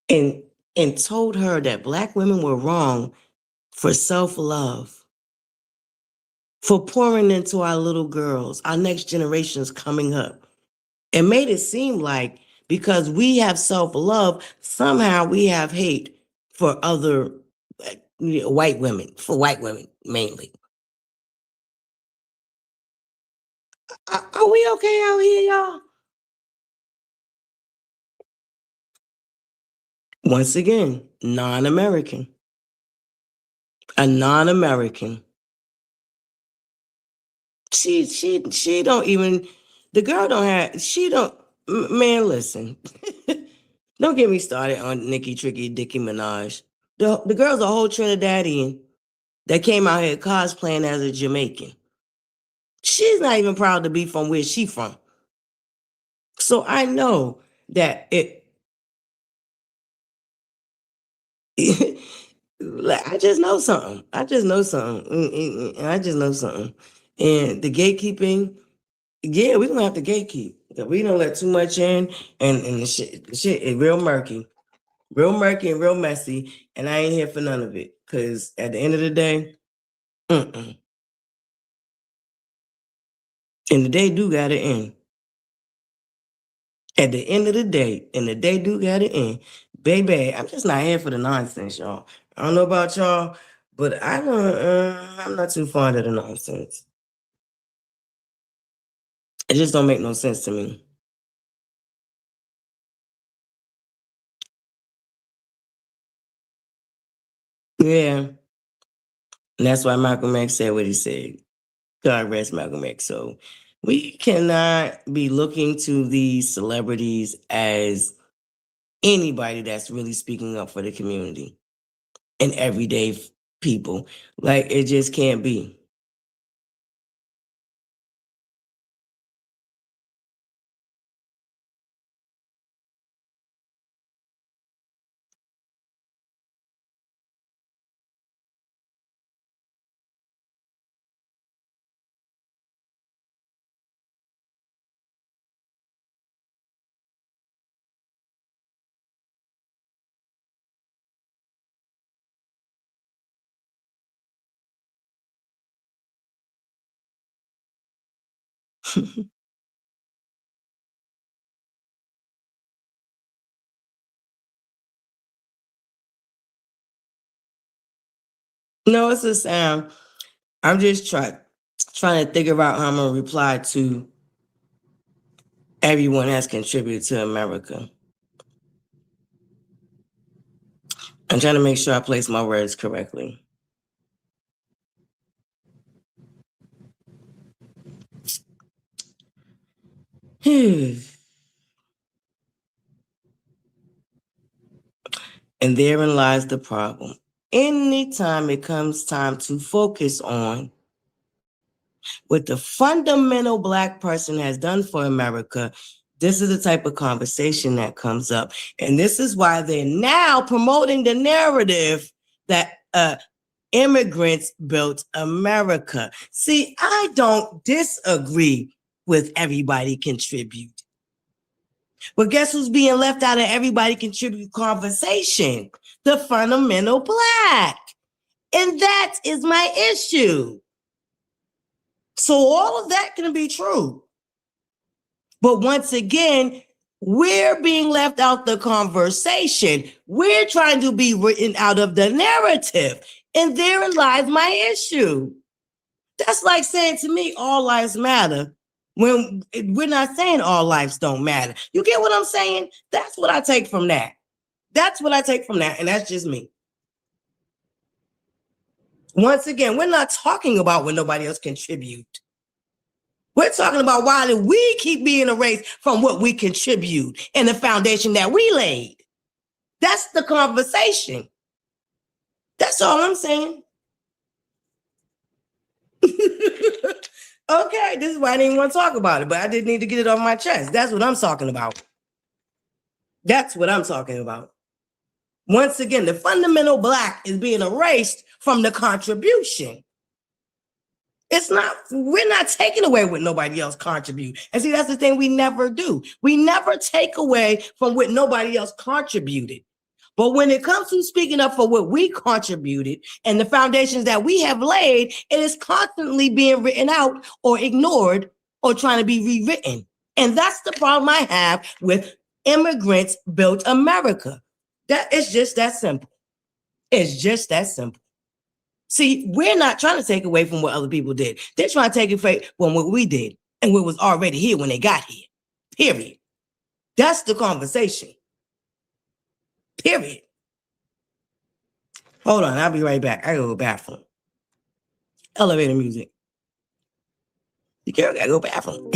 B: and told her that Black women were wrong for self-love, for pouring into our little girls, our next generations coming up. It made it seem like because we have self-love, somehow we have hate for other white women, for white women mainly. Are we okay out here, y'all? Once again, non-American. A non-American. She don't even, the girl don't have, she don't, man, listen. Don't get me started on Nicki Minaj. The girl's a whole Trinidadian that came out here cosplaying as a Jamaican. She's not even proud to be from where she from. So I know that like, I just know something. And the gatekeeping, yeah, we're gonna have to gatekeep. We don't let too much in, and the shit is real murky and real messy, and I ain't here for none of it. Cause at the end of the day, and the day do gotta end. At the end of the day, and the day do gotta end, baby. I'm just not here for the nonsense, y'all. I don't know about y'all, but I'm not too fond of the nonsense. It just don't make no sense to me. Yeah. And that's why Malcolm X said what he said. God rest Malcolm X. So we cannot be looking to these celebrities as anybody that's really speaking up for the community and everyday people. Like, it just can't be. No, it's a sound. I'm just trying to figure out how I'm gonna reply to everyone has contributed to America. I'm trying to make sure I place my words correctly. And therein lies the problem. Anytime it comes time to focus on what the fundamental Black person has done for America, this is the type of conversation that comes up. And this is why they're now promoting the narrative that immigrants built America. See, I don't disagree with everybody contribute. But guess who's being left out of everybody contribute conversation? The fundamental Black. And that is my issue. So all of that can be true. But once again, we're being left out the conversation. We're trying to be written out of the narrative. And therein lies my issue. That's like saying to me, all lives matter, when we're not saying all lives don't matter. You get what I'm saying? That's what I take from that. That's what I take from that. And that's just me. Once again, we're not talking about what nobody else contribute. We're talking about why do we keep being erased from what we contribute and the foundation that we laid. That's the conversation. That's all I'm saying. Okay, this is why I didn't want to talk about it, but I did need to get it off my chest. That's what I'm talking about. That's what I'm talking about. Once again, the fundamental Black is being erased from the contribution. We're not taking away what nobody else contribute. And see, that's the thing we never do. We never take away from what nobody else contributed. But when it comes to speaking up for what we contributed and the foundations that we have laid, it is constantly being written out or ignored or trying to be rewritten. And that's the problem I have with immigrants built America. That is just that simple. It's just that simple. See, we're not trying to take away from what other people did. They're trying to take away from what we did and what was already here when they got here. Period. That's the conversation. Period. Hold on, I'll be right back. I gotta go to the bathroom. Elevator music. You gotta go to the bathroom.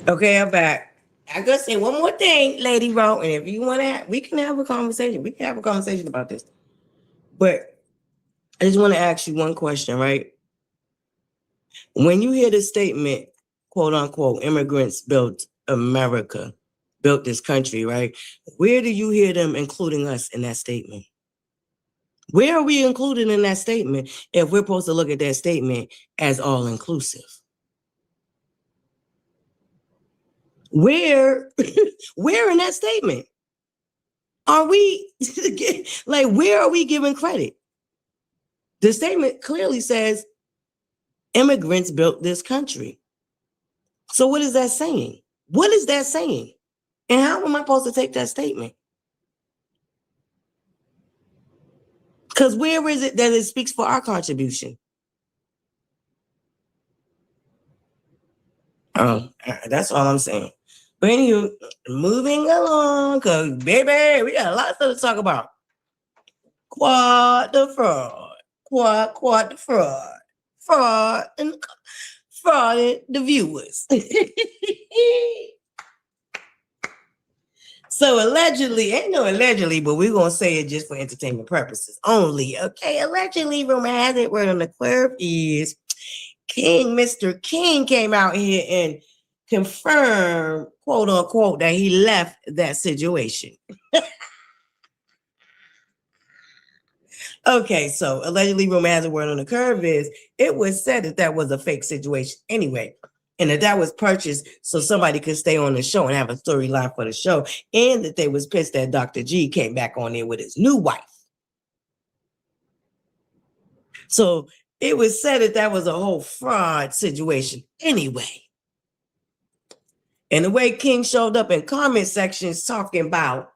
B: Okay, I'm back. I gotta say one more thing, Lady Ro, and if you want to, we can have a conversation. We can have a conversation about this. But I just want to ask you one question, right? When you hear the statement, quote unquote, immigrants built America, built this country, right? Where do you hear them including us in that statement? Where are we included in that statement if we're supposed to look at that statement as all inclusive? Where in that statement are we like, where are we giving credit? The statement clearly says immigrants built this country. So what is that saying? What is that saying? And how am I supposed to take that statement? Because where is it that it speaks for our contribution? That's all I'm saying. But anyway, moving along, because baby, we got a lot of stuff to talk about. Quad the fraud. Quad the fraud. Fraud and the viewers. So allegedly, ain't no allegedly, but we're gonna say it just for entertainment purposes only. Okay, allegedly, rumor has it, word on the curve is Mr. King came out here and confirmed, quote unquote, that he left that situation. Okay, so allegedly, rumor has a word on the curve is it was said that that was a fake situation anyway, and that was purchased so somebody could stay on the show and have a storyline for the show, and that they was pissed that Dr. G came back on there with his new wife. So it was said that that was a whole fraud situation anyway. And the way King showed up in comment sections talking about,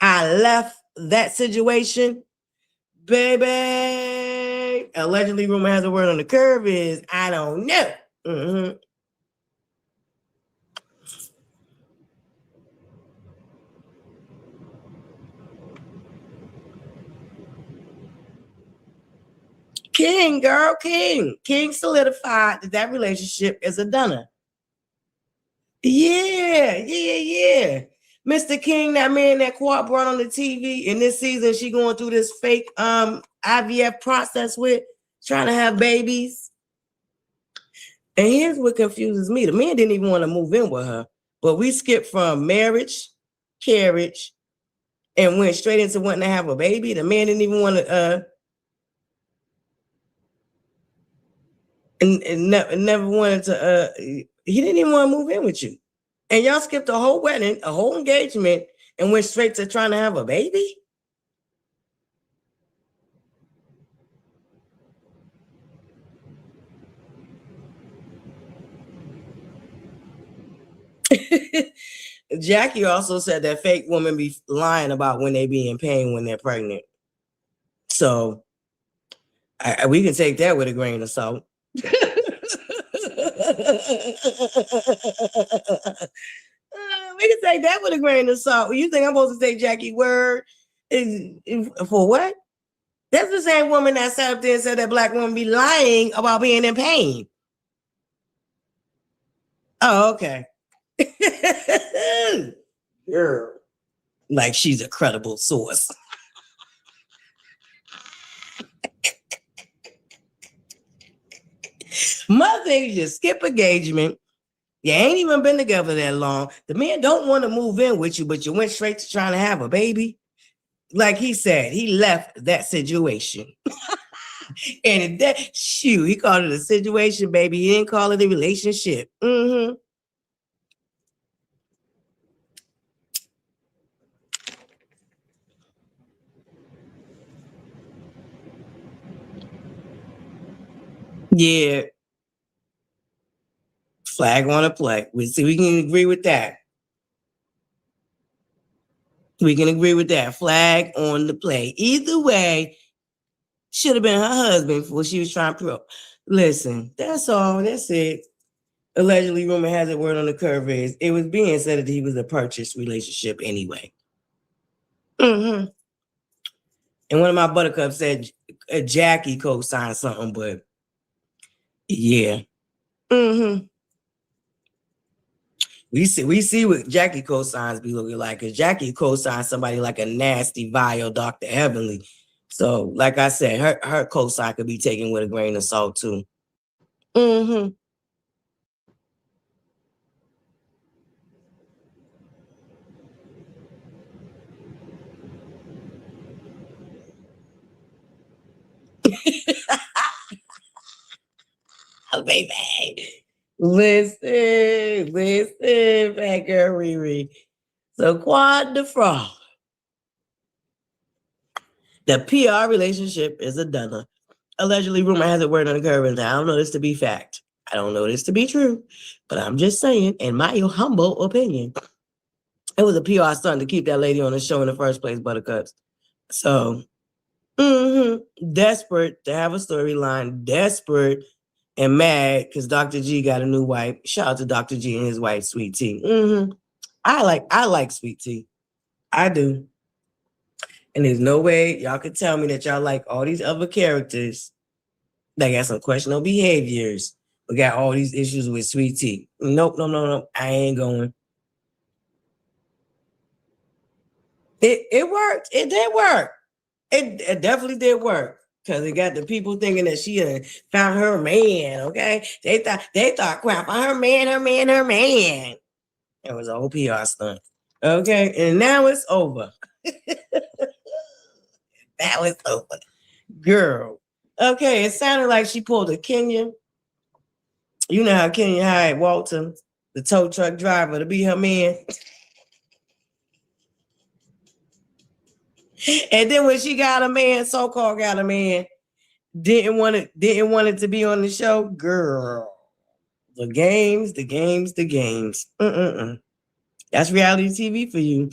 B: I left that situation, baby. Allegedly, rumor has a word on the curve is, I don't know. Mm-hmm. King, girl, King. King solidified that that relationship is a dunner. Yeah. Mr. King, that man that Quad brought on the TV in this season, she going through this fake IVF process with, trying to have babies. And here's what confuses me. The man didn't even want to move in with her, but we skipped from marriage, carriage, and went straight into wanting to have a baby. The man didn't even want to and never wanted to he didn't even want to move in with you. And y'all skipped a whole wedding, a whole engagement, and went straight to trying to have a baby? Jackie also said that fake women be lying about when they be in pain when they're pregnant. So we can take that with a grain of salt. We can take that with a grain of salt. You think I'm supposed to take Jackie's word for what? That's the same woman that sat up there and said that black women be lying about being in pain. Oh, okay. Girl, like she's a credible source. Mother, you just skip engagement. You ain't even been together that long. The man don't want to move in with you, but you went straight to trying to have a baby. Like he said, he left that situation. And that he called it a situation, baby. He didn't call it a relationship. Mm-hmm. Yeah. Flag on a play. We can agree with that. We can agree with that. Flag on the play. Either way, should have been her husband before she was trying to prove. Listen, that's all. That's it. Allegedly, rumor has it, word on the curve is it was being said that he was a purchased relationship anyway. Mm-hmm. And one of my ButterCups said Jackie co-signed something, but yeah. Mm-hmm. We see what Jackie cosigns be looking like, because Jackie cosigns somebody like a nasty, vile Dr. Heavenly. So, like I said, her cosign could be taken with a grain of salt too. Mm-hmm. Oh, baby. Listen, fat girl Riri. So Quad the Frog. The PR relationship is a dunner. Allegedly, rumor has it word on the curve, and I don't know this to be fact. I don't know this to be true, but I'm just saying, in my humble opinion, it was a PR stunt to keep that lady on the show in the first place, ButterCups. So, desperate to have a storyline, desperate and mad because Dr. G got a new wife. Shout out to Dr. G and his wife, Sweet Tea. I like Sweet Tea. I do. And there's no way y'all could tell me that y'all like all these other characters that got some questionable behaviors, but got all these issues with Sweet Tea. Nope. I ain't going. It worked. It did work. It definitely did work. Because it got the people thinking that she found her man, okay? They thought crap on her man. It was a whole PR stunt. Okay, and now it's over. Now it's over. Girl. Okay, it sounded like she pulled a Kenya. You know how Kenya hired Walton, the tow truck driver, to be her man. And then when she got a man, so-called got a man, didn't want it to be on the show. Girl. The games. That's reality TV for you.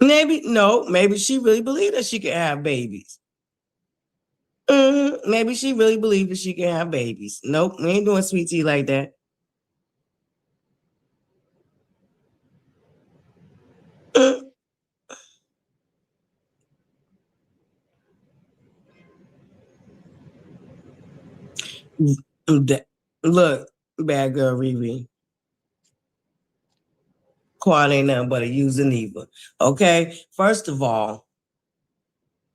B: Maybe she really believed that she could have babies. Maybe she really believed that she can have babies. Nope, we ain't doing Sweet Tea like that. Look, bad girl Riri. Quad ain't nothing but a user either. Okay, first of all,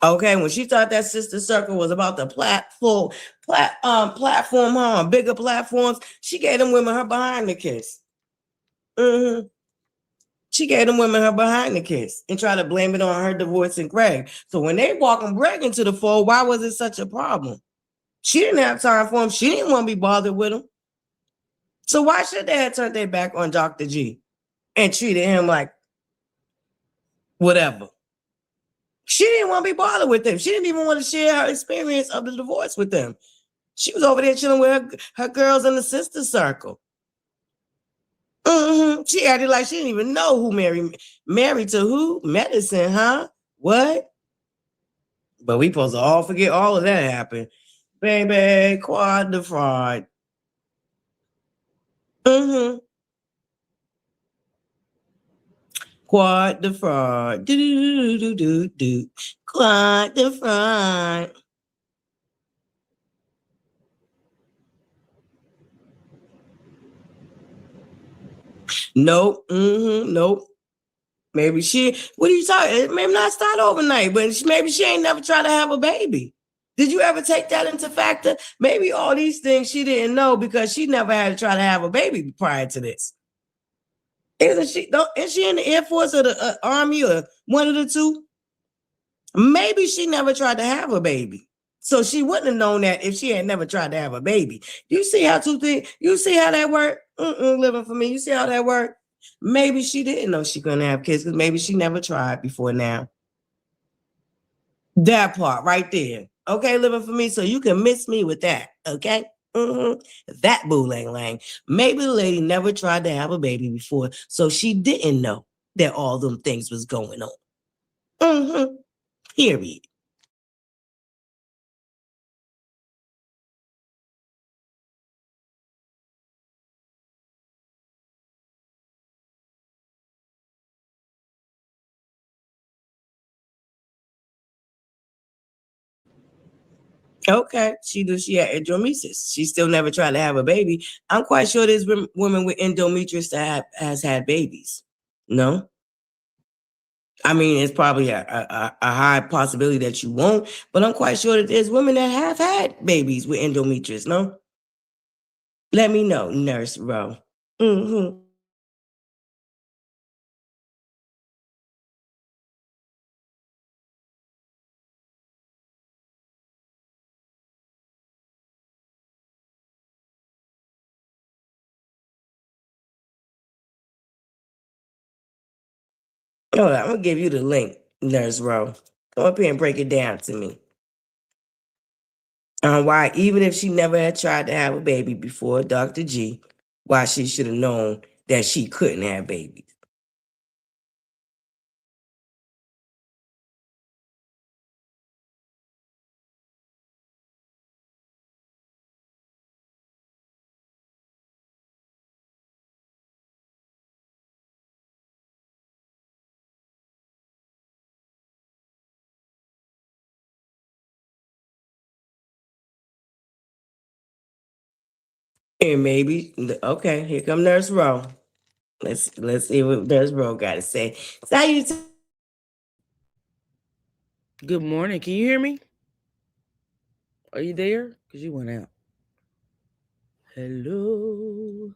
B: okay, when she thought that sister circle was about the platform her on bigger platforms, she gave them women her behind the kiss. She gave them women her behind the kiss and tried to blame it on her divorcing Greg. So when they walking Greg into the fold, why was it such a problem? She didn't have time for him. She didn't want to be bothered with him. So why should they have turned their back on Dr. G and treated him like whatever? She didn't want to be bothered with them. She didn't even want to share her experience of the divorce with them. She was over there chilling with her girls in the sister circle. She acted like she didn't even know who married to who? Medicine, huh? What? But we supposed to all forget all of that happened. Baby, quad the fraud. Quad the fraud. Do. Quad the fraud. Nope. Nope. Maybe what are you talking? Maybe not start overnight, but maybe she ain't never tried to have a baby. Did you ever take that into factor? Maybe all these things she didn't know because she never had to try to have a baby prior to this. Isn't she? Is she in the Air Force or the Army or one of the two? Maybe she never tried to have a baby. So she wouldn't have known that if she had never tried to have a baby. You see how you see how that worked? Living for me. You see how that worked? Maybe she didn't know she couldn't have kids because maybe she never tried before now. That part right there. Okay, living for me. So you can miss me with that. Okay. That boo lang lang. Maybe the lady never tried to have a baby before, so she didn't know that all them things was going on. Period. Okay, she had endometriosis. She still never tried to have a baby. I'm quite sure there's women with endometriosis that has had babies. No, I mean it's probably a high possibility that you won't, but I'm quite sure that there's women that have had babies with endometriosis. No, let me know, Nurse Rowe. Mm-hmm. Hold on, I'm gonna give you the link, Nurse Rowe. Come up here and break it down to me. Why, even if she never had tried to have a baby before, Dr. G, why she should have known that she couldn't have babies. And maybe, okay, here come Nurse Rowe. Let's see what Nurse Rowe got to say. Salutations.
E: Good morning. Can you hear me? Are you there? Because you went out. Hello.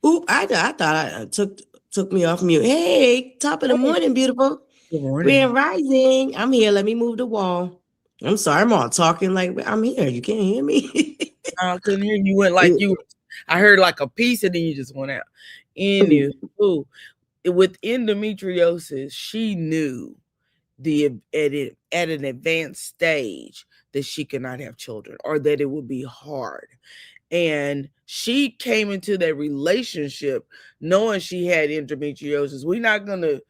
B: Oop, I thought I took me off mute. Hey, top of the morning, beautiful.
E: Good morning.
B: Grand rising. I'm here. Let me move the wall. I'm sorry, I'm all talking like I'm here. You can't hear me.
E: I couldn't hear you. Went like you. I heard like a piece and then you just went out. Anywho, with endometriosis, she knew at an advanced stage that she could not have children or that it would be hard. And she came into that relationship knowing she had endometriosis. We're not going to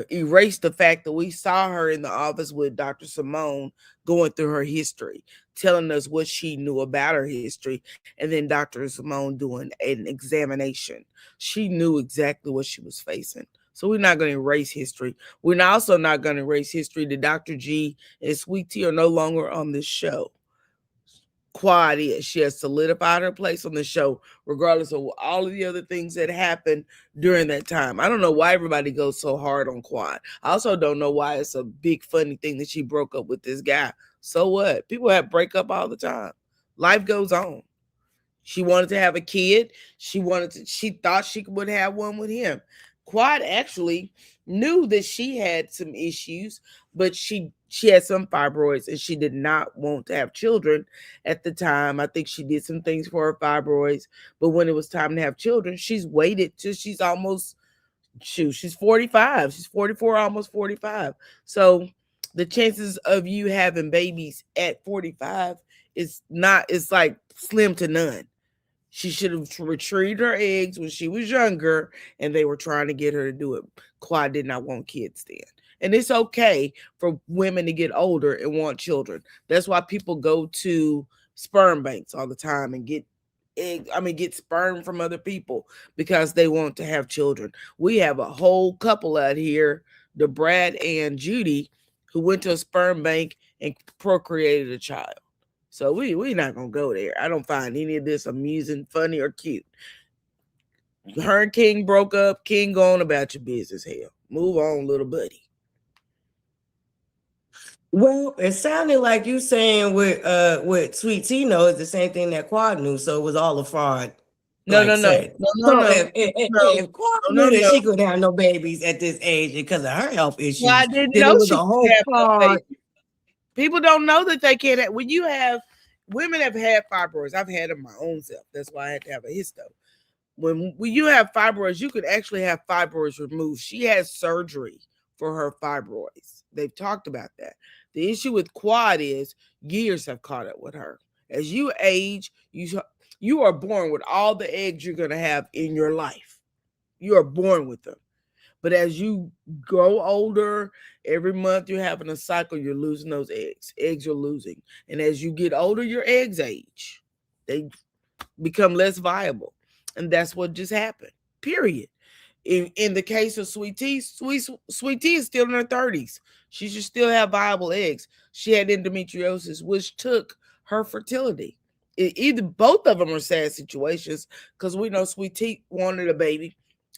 E: erase the fact that we saw her in the office with Dr. Simone going through her history, telling us what she knew about her history, and then Dr. Simone doing an examination. She knew exactly what she was facing. So we're not going to erase history. We're also not going to erase history that Dr. G and Sweet Tea are no longer on this show. Quad is. She has solidified her place on the show, regardless of all of the other things that happened during that time. I don't know why everybody goes so hard on Quad. I also don't know why it's a big funny thing that she broke up with this guy. So what? People have break up all the time. Life goes on. She wanted to have a kid. She thought she would have one with him. Quad actually knew that she had some issues, but she had some fibroids and she did not want to have children at the time. I think she did some things for her fibroids, but when it was time to have children, she's waited till she's almost she's 45. She's 44, almost 45. So the chances of you having babies at 45 is not, it's like slim to none. She should have retrieved her eggs when she was younger, and they were trying to get her to do it. Quad did not want kids then. And it's okay for women to get older and want children. That's why people go to sperm banks all the time and get sperm from other people because they want to have children. We have a whole couple out here, the Brad and Judy, who went to a sperm bank and procreated a child. So we not gonna go there. I don't find any of this amusing, funny, or cute. Her and King broke up. King, go on about your business. Hell, move on, little buddy.
B: Well, it sounded like you saying with Sweet Tea knows the same thing that Quad knew, so it was all a fraud.
E: No.
B: So if Quad knew that she couldn't have no babies at this age because of her health issues,
E: well, I didn't
B: then
E: know
B: it was
E: she
B: a whole
E: have
B: fraud.
E: no people don't know that they can't have, when you have, women have had fibroids. I've had them my own self. That's why I had to have a histo. When you have fibroids, you could actually have fibroids removed. She has surgery for her fibroids. They've talked about that. The issue with Quad is years have caught up with her. As you age, you are born with all the eggs you're going to have in your life. You are born with them. But as you grow older, every month you're having a cycle, you're losing those eggs. Eggs you're losing. And as you get older, your eggs age. They become less viable. And that's what just happened. Period. In the case of Sweet Tea is still in her 30s. She should still have viable eggs. She had endometriosis, which took her fertility. Either both of them are sad situations, because we know Sweet Tea wanted a baby,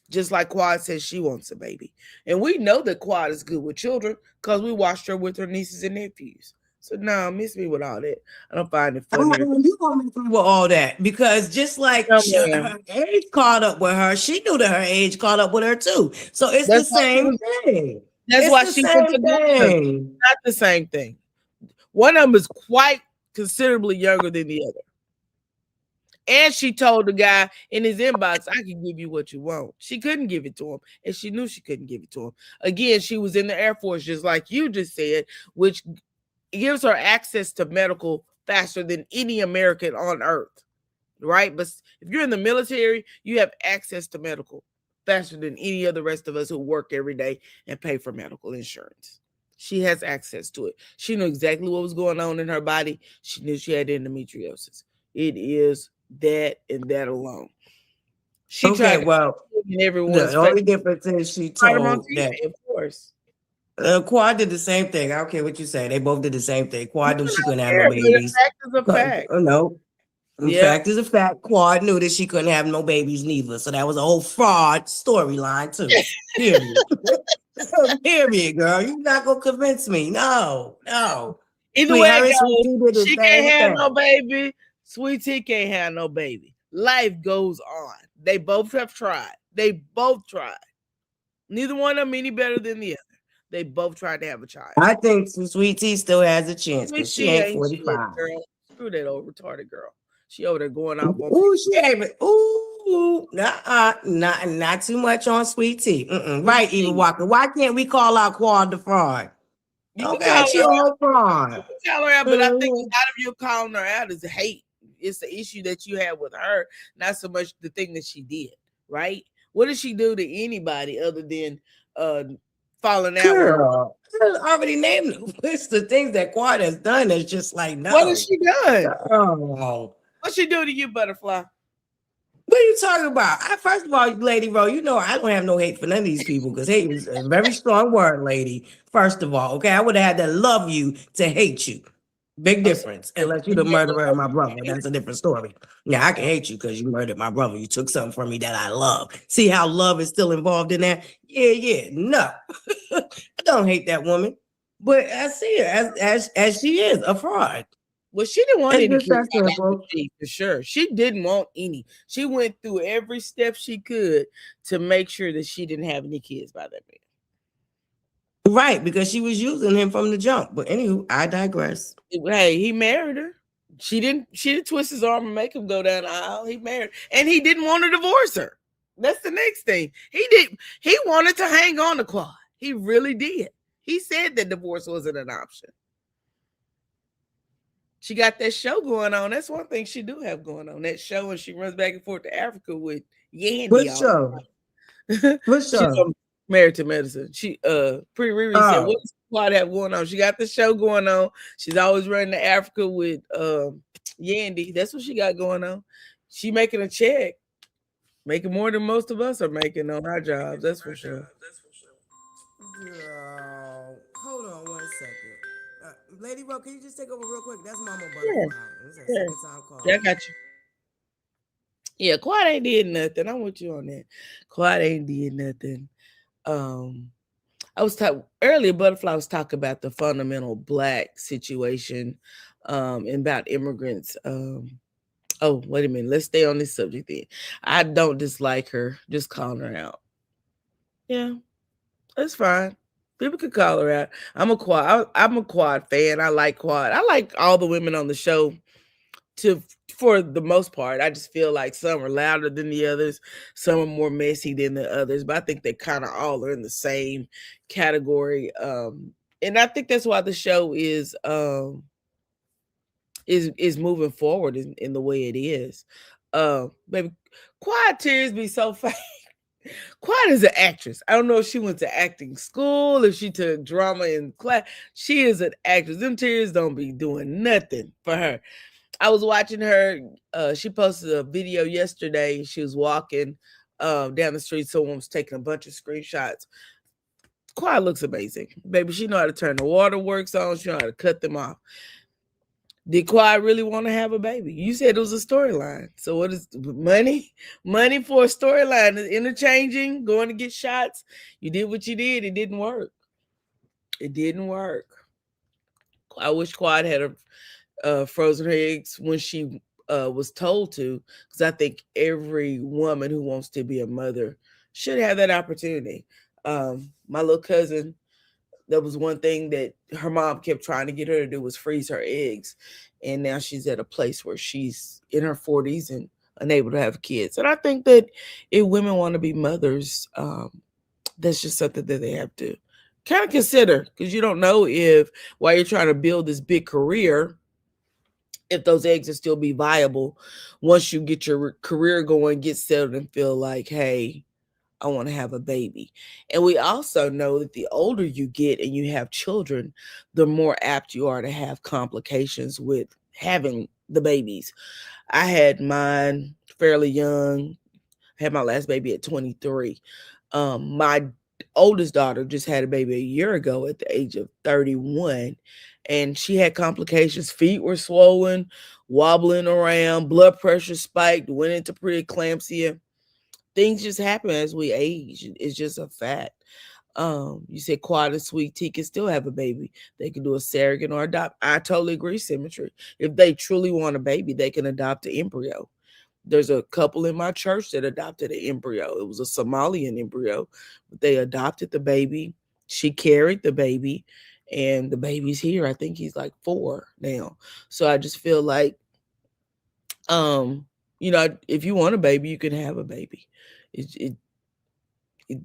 E: just like Quad says she wants a baby. And we know that Quad is good with children because we watched her with her nieces and nephews. So no, miss me with all that. I don't find it funny.
B: You want me with all that, because just like her age caught up with her, she knew that her age caught up with her too. So it's the same thing.
E: That's why she went to not the same thing. One of them is quite considerably younger than the other. And she told the guy in his inbox, I can give you what you want. She couldn't give it to him. And she knew she couldn't give it to him. Again, she was in the Air Force, just like you just said, which gives her access to medical faster than any American on earth, right? But if you're in the military, you have access to medical faster than any of the rest of us who work every day and pay for medical insurance. She has access to it. She knew exactly what was going on in her body. She knew she had endometriosis. It is that and that alone. She tried
B: the only difference is she told that,
E: of course.
B: Quad did the same thing. I don't care what you say. They both did the same thing. Quad knew she couldn't have no babies.
E: Fact is a fact.
B: No. Fact is a fact. Quad knew that she couldn't have no babies neither. So that was a whole fraud storyline too. Period. Period, girl. You're not gonna convince me. No.
E: Either way, she can't have no baby. Sweet Tea can't have no baby. Life goes on. They both have tried. Neither one of them any better than the other. They both tried to have a child.
B: I think Sweet Tea still has a chance because she ain't 45.
E: Girl. Screw that old retarded girl. She over there going out.
B: Ooh, she ain't. Ooh, not too much on Sweet Tea. Right, Eva Walker. Why can't we call out Quad the fraud? Okay, she all fraud.
E: You can call her out, but I think a lot of you calling her out is hate. It's the issue that you have with her, not so much the thing that she did, right? What did she do to anybody other than falling out?
B: Girl, I already named the list of things that Quad has done. That's just like, no.
E: What has she done?
B: Oh.
C: What she do to you, ButterFlii?
B: What are you talking about? First of all, Lady Ro, you know I don't have no hate for none of these people because hate is a very strong word, lady. First of all, okay, I would have had to love you to hate you. Big difference. Unless you're the murderer of my brother, that's a different story. Yeah, I can hate you because you murdered my brother. You took something from me that I love. See how love is still involved in that? Yeah. No, I don't hate that woman, but I see her as she is a fraud.
E: Well, she didn't want any kids, for sure. She didn't want any. She went through every step she could to make sure that she didn't have any kids by that man.
B: Right, because she was using him from the jump. But anywho, I digress.
E: Hey, he married her. She didn't twist his arm and make him go down the aisle. He married her. And he didn't want to divorce her. That's the next thing. He wanted to hang on to Quad. He really did. He said that divorce wasn't an option. She got that show going on. That's one thing she do have going on. That show, and she runs back and forth to Africa with Yandy.
B: What show? What show?
E: She's Married to Medicine. She Pretty Riri said, what does Quad have going on? She got the show going on. She's always running to Africa with Yandy. That's what she got going on. She making a check. Making more than most of us are making on our jobs. That's for sure.
B: Girl, hold on one second. Lady Ro, can you just take over real quick? That's Mama ButterFlii.
E: Yeah, I got you. Yeah, Quad ain't did nothing. I'm with you on that. Quad ain't did nothing. I was talking earlier, ButterFlii was talking about the fundamental Black situation and about immigrants. Oh, wait a minute. Let's stay on this subject then. I don't dislike her. Just calling her out. Yeah, that's fine. People could call her out. I'm a Quad fan. I like Quad. I like all the women on the show for the most part. I just feel like some are louder than the others. Some are more messy than the others. But I think they kind of all are in the same category. And I think that's why the show is moving forward in the way it is. Baby, Quad tears be so fake. Quad is an actress. I don't know if she went to acting school, if she took drama in class. She is an actress. Them tears don't be doing nothing for her. I was watching her. She posted a video yesterday. She was walking down the street. Someone was taking a bunch of screenshots. Quad looks amazing. Baby, she know how to turn the waterworks on. She know how to cut them off. Did Quad really want to have a baby? You said it was a storyline. So what is money? Money for a storyline is interchanging, going to get shots. You did what you did. It didn't work. It didn't work. I wish Quad had frozen her eggs when she was told to, because I think every woman who wants to be a mother should have that opportunity. My little cousin, that was one thing that her mom kept trying to get her to do, was freeze her eggs. And now she's at a place where she's in her 40s and unable to have kids. And I think that if women want to be mothers, that's just something that they have to kind of consider, because you don't know if while you're trying to build this big career, if those eggs will still be viable once you get your career going, get settled, and feel like, hey, I want to have a baby. And we also know that the older you get and you have children, the more apt you are to have complications with having the babies. I had mine fairly young. I had my last baby at 23. My oldest daughter just had a baby a year ago at the age of 31. And she had complications. Feet were swollen, wobbling around, blood pressure spiked, went into preeclampsia. Things just happen as we age. It's just a fact. You said Quad and Sweet Tea can still have a baby. They can do a surrogate or adopt. I totally agree, Symmetry. If they truly want a baby, they can adopt an embryo. There's a couple in my church that adopted an embryo. It was a Somalian embryo, but they adopted the baby. She carried the baby, and the baby's here. I think he's like 4 now. So I just feel like, if you want a baby, you can have a baby.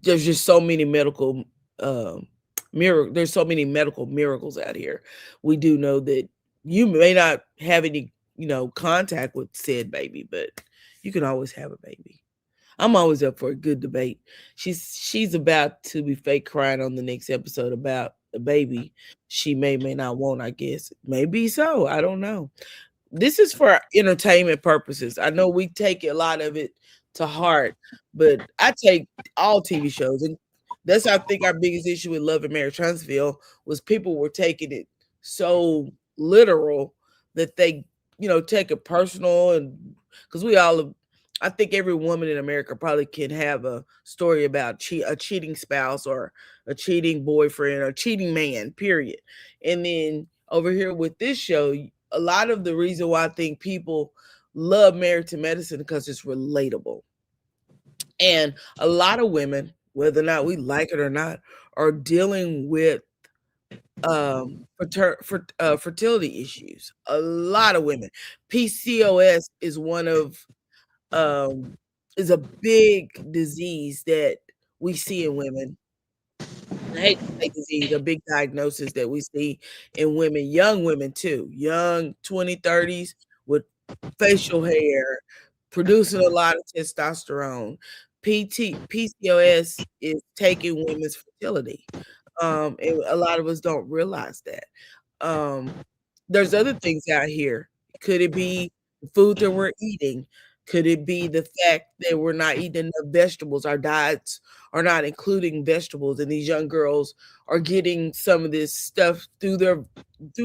E: There's just so many medical there's so many medical miracles out here. We do know that you may not have any, contact with said baby, but you can always have a baby. I'm always up for a good debate. She's about to be fake crying on the next episode about a baby she may not want, I guess. Maybe so. I don't know. This is for entertainment purposes. I know we take a lot of it to heart, but I take all TV shows, and that's, I think, our biggest issue with Love and Marriage Huntsville was people were taking it so literal that they, take it personal. And because I think every woman in America probably can have a story about a cheating spouse or a cheating boyfriend or cheating man, period. And then over here with this show, a lot of the reason why I think people love Married to Medicine because it's relatable. And a lot of women, whether or not we like it or not, are dealing with fertility issues. A lot of women. PCOS is one of is a big disease that we see in women. I hate to say disease, a big diagnosis that we see in women, young women too, young 20s, 30s with facial hair, producing a lot of testosterone. PCOS is taking women's fertility. And a lot of us don't realize that. There's other things out here. Could it be the food that we're eating? Could it be the fact that we're not eating enough vegetables? Our diets are not including vegetables, and these young girls are getting some of this stuff through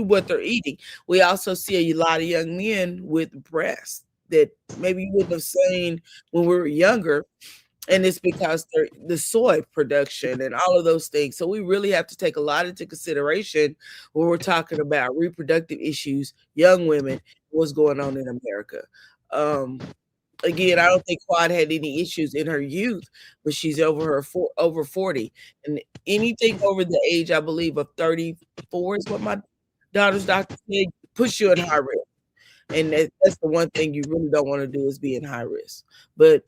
E: what they're eating. We also see a lot of young men with breasts that maybe you wouldn't have seen when we were younger. And it's because the soy production and all of those things. So we really have to take a lot into consideration when we're talking about reproductive issues, young women, what's going on in America. Again, I don't think Quad had any issues in her youth, but she's over 40. And anything over the age, I believe, of 34 is what my daughter's doctor said, puts you in high risk. And that's the one thing you really don't want to do, is be in high risk. But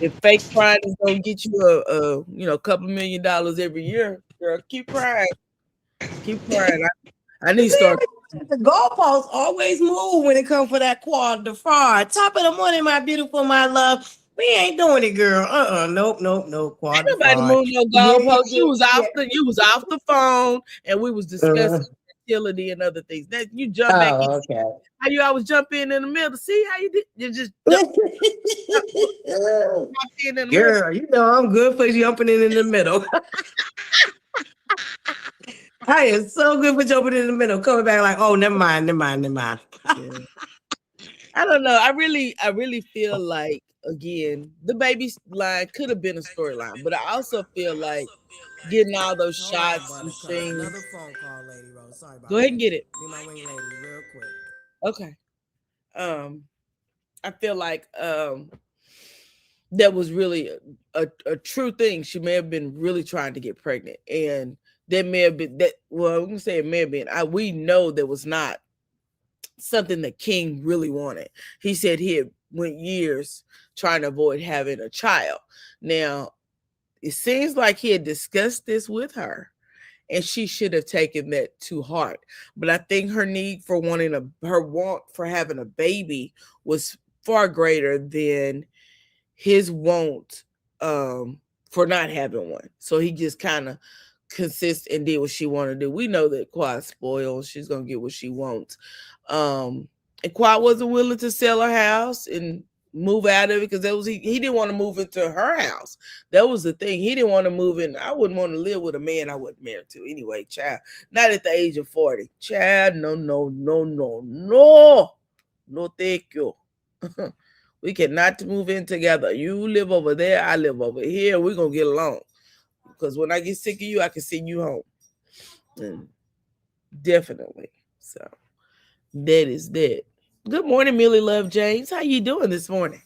E: if fake crying is gonna get you a couple $1 million every year, girl, keep crying. Keep crying. I need to start.
B: The goalposts always move when it comes for that Quad the fraud. Top of the morning, my beautiful, my love. We ain't doing it, girl. Nope. Quad the fraud.
E: Nobody moved no goalposts. You was off the phone, and we was discussing fertility and other things. That you jump back in.
B: Okay.
E: How you always jump in the middle to see how you did. You just in the middle.
B: Girl, you know I'm good for jumping in the middle. I am so good for jumping in the middle. Coming back like, oh, never mind.
E: Yeah. I don't know. I really feel like, again, the baby line could have been a storyline, but I also feel like getting all those shots and things.
B: Another phone call, Lady Rose. Sorry about
E: Go ahead and get it.
B: Be my wing lady real quick.
E: Okay. I feel like that was really a true thing. She may have been really trying to get pregnant, and that may have been that. Well, I'm gonna say it may have been. We know that was not something that King really wanted. He said he had went years trying to avoid having a child. Now, it seems like he had discussed this with her, and she should have taken that to heart. But I think her need for her want for having a baby was far greater than his want for not having one. So he just kind of consist and did what she wanted to do. We know that Quad spoiled. She's gonna get what she wants. And Quad wasn't willing to sell her house and move out of it because that was he didn't want to move into her house. That was the thing. He didn't want to move in. I wouldn't want to live with a man I wasn't married to anyway, child. Not at the age of 40. Child, no, thank you. We cannot move in together. You live over there, I live over here. We're gonna get along. Because when I get sick of you, I can send you home. And definitely. So that is that. Good morning, Millie Love James. How you doing this morning?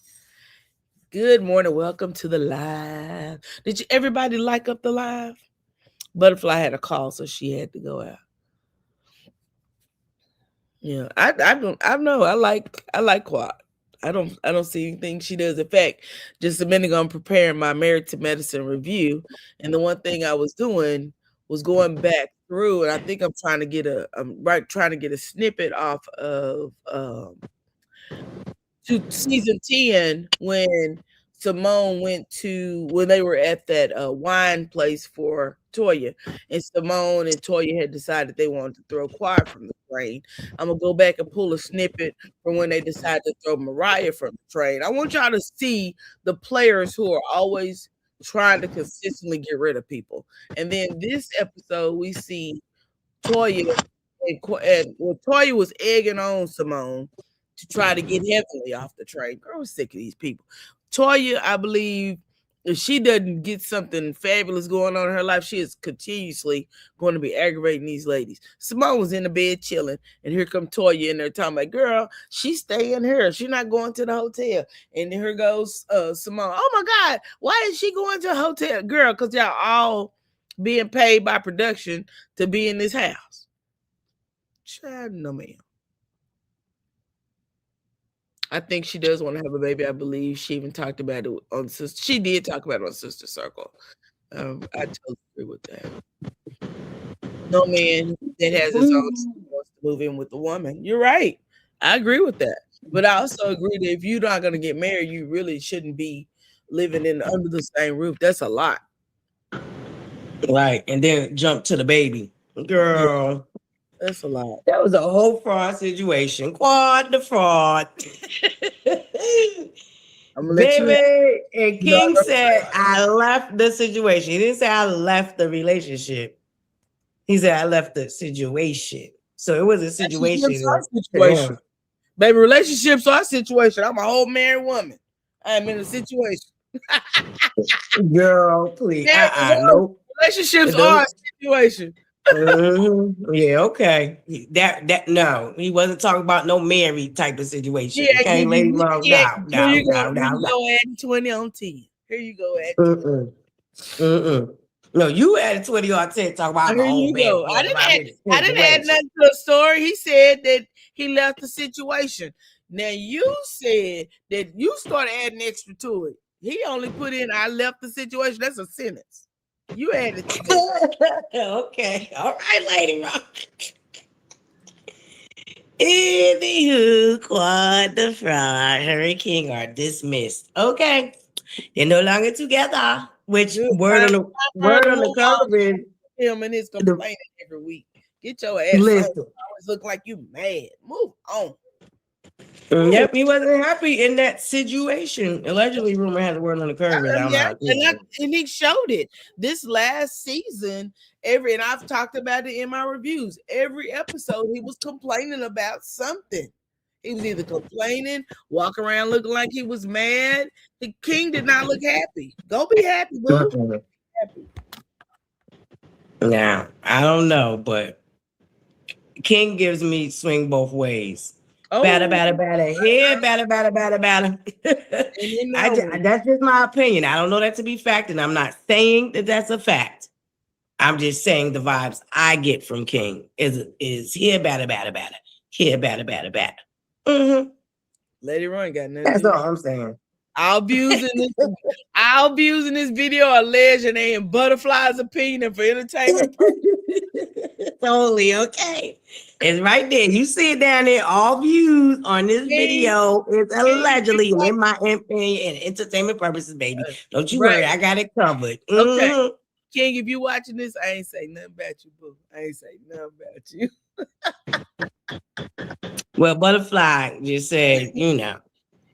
E: Good morning. Welcome to the live. Did everybody like up the live? ButterFlii had a call, so she had to go out. Yeah, I know. I like Quad. I don't see anything she does. In fact, just a minute ago, I'm preparing my Married to Medicine review, and the one thing I was doing was going back through, and I think I'm trying to get a snippet off of to season 10 when Simone when they were at that wine place for Toya, and Simone and Toya had decided they wanted to throw Quad from the train. I'm gonna go back and pull a snippet from when they decided to throw Mariah from the train. I want y'all to see the players who are always trying to consistently get rid of people. And then this episode, we see Toya and Toya was egging on Simone to try to get Heavenly off the train. Girl, I'm sick of these people. Toya, I believe, if she doesn't get something fabulous going on in her life, she is continuously going to be aggravating these ladies. Simone was in the bed chilling, and here come Toya in there talking about, girl, she's staying here. She's not going to the hotel. And here goes Simone. Oh, my God, why is she going to a hotel? Girl, because y'all all being paid by production to be in this house. Child, no, ma'am. I think she does want to have a baby. I believe she even talked about it on Sister. She did talk about it on Sister Circle. I totally agree with that. No man that has his own wants to move in with a woman. You're right. I agree with that. But I also agree that if you're not going to get married, you really shouldn't be living under the same roof. That's a lot.
B: Right. And then jump to the baby. Girl. Yeah.
E: That's a lot.
B: That was a whole fraud situation. Quad the fraud. Baby, and King said, I left the situation. He didn't say I left the relationship. He said I left the situation. So it was a situation.
E: Baby, relationships are a situation. I'm a whole married woman. I'm in a situation.
B: Girl, please. Nope.
E: Relationships are a situation.
B: Yeah, okay. That no, he wasn't talking about no married type of situation.
E: Yeah,
B: okay, lady Rose. No.
E: Here you go adding 20 on 10. Here you go adding 20.
B: No, you added 20 on 10. Talk about
E: here you go. I didn't add nothing to the story. He said that he left the situation. Now you said that you started adding extra to it. He only put in I left the situation. That's a sentence. You added it.
B: Okay. All right, Lady Rock. Anywho, Quad the Fraud, her and King are dismissed. Okay. They're no longer together. Which word on the cover is
E: him and his complaining every week. Get your ass.
B: Listen.
E: Always look like you mad. Move on.
B: Yep, he wasn't happy in that situation. Allegedly, rumor has the word on the curve. I'm
E: Yeah,
B: not. You know.
E: and he showed it this last season. And I've talked about it in my reviews. Every episode, he was complaining about something. He was either complaining, walking around looking like he was mad. The king did not look happy. Go be happy, boo. Happy.
B: Now, I don't know, but King gives me swing both ways.
E: Oh,
B: Batter, batter, batter. Here, batter, batter, batter, batter. That's just my opinion. I don't know that to be fact, and I'm not saying that that's a fact. I'm just saying the vibes I get from King is here, batter, batter, batter. Here, batter, batter, batter. Mm-hmm.
E: Lady Run got nothing.
B: That's all I'm saying.
E: I'll be using this video alleged and ButterFlii's opinion and for entertainment.
B: Totally okay. It's right there. You see it down there. All views on this video is allegedly and in my opinion and entertainment purposes, baby. Don't you worry, I got it covered.
E: Okay.
B: Mm-hmm.
E: King, if you watching this, I ain't say nothing about you, boo. I ain't say nothing about you.
B: Well, ButterFlii just said, you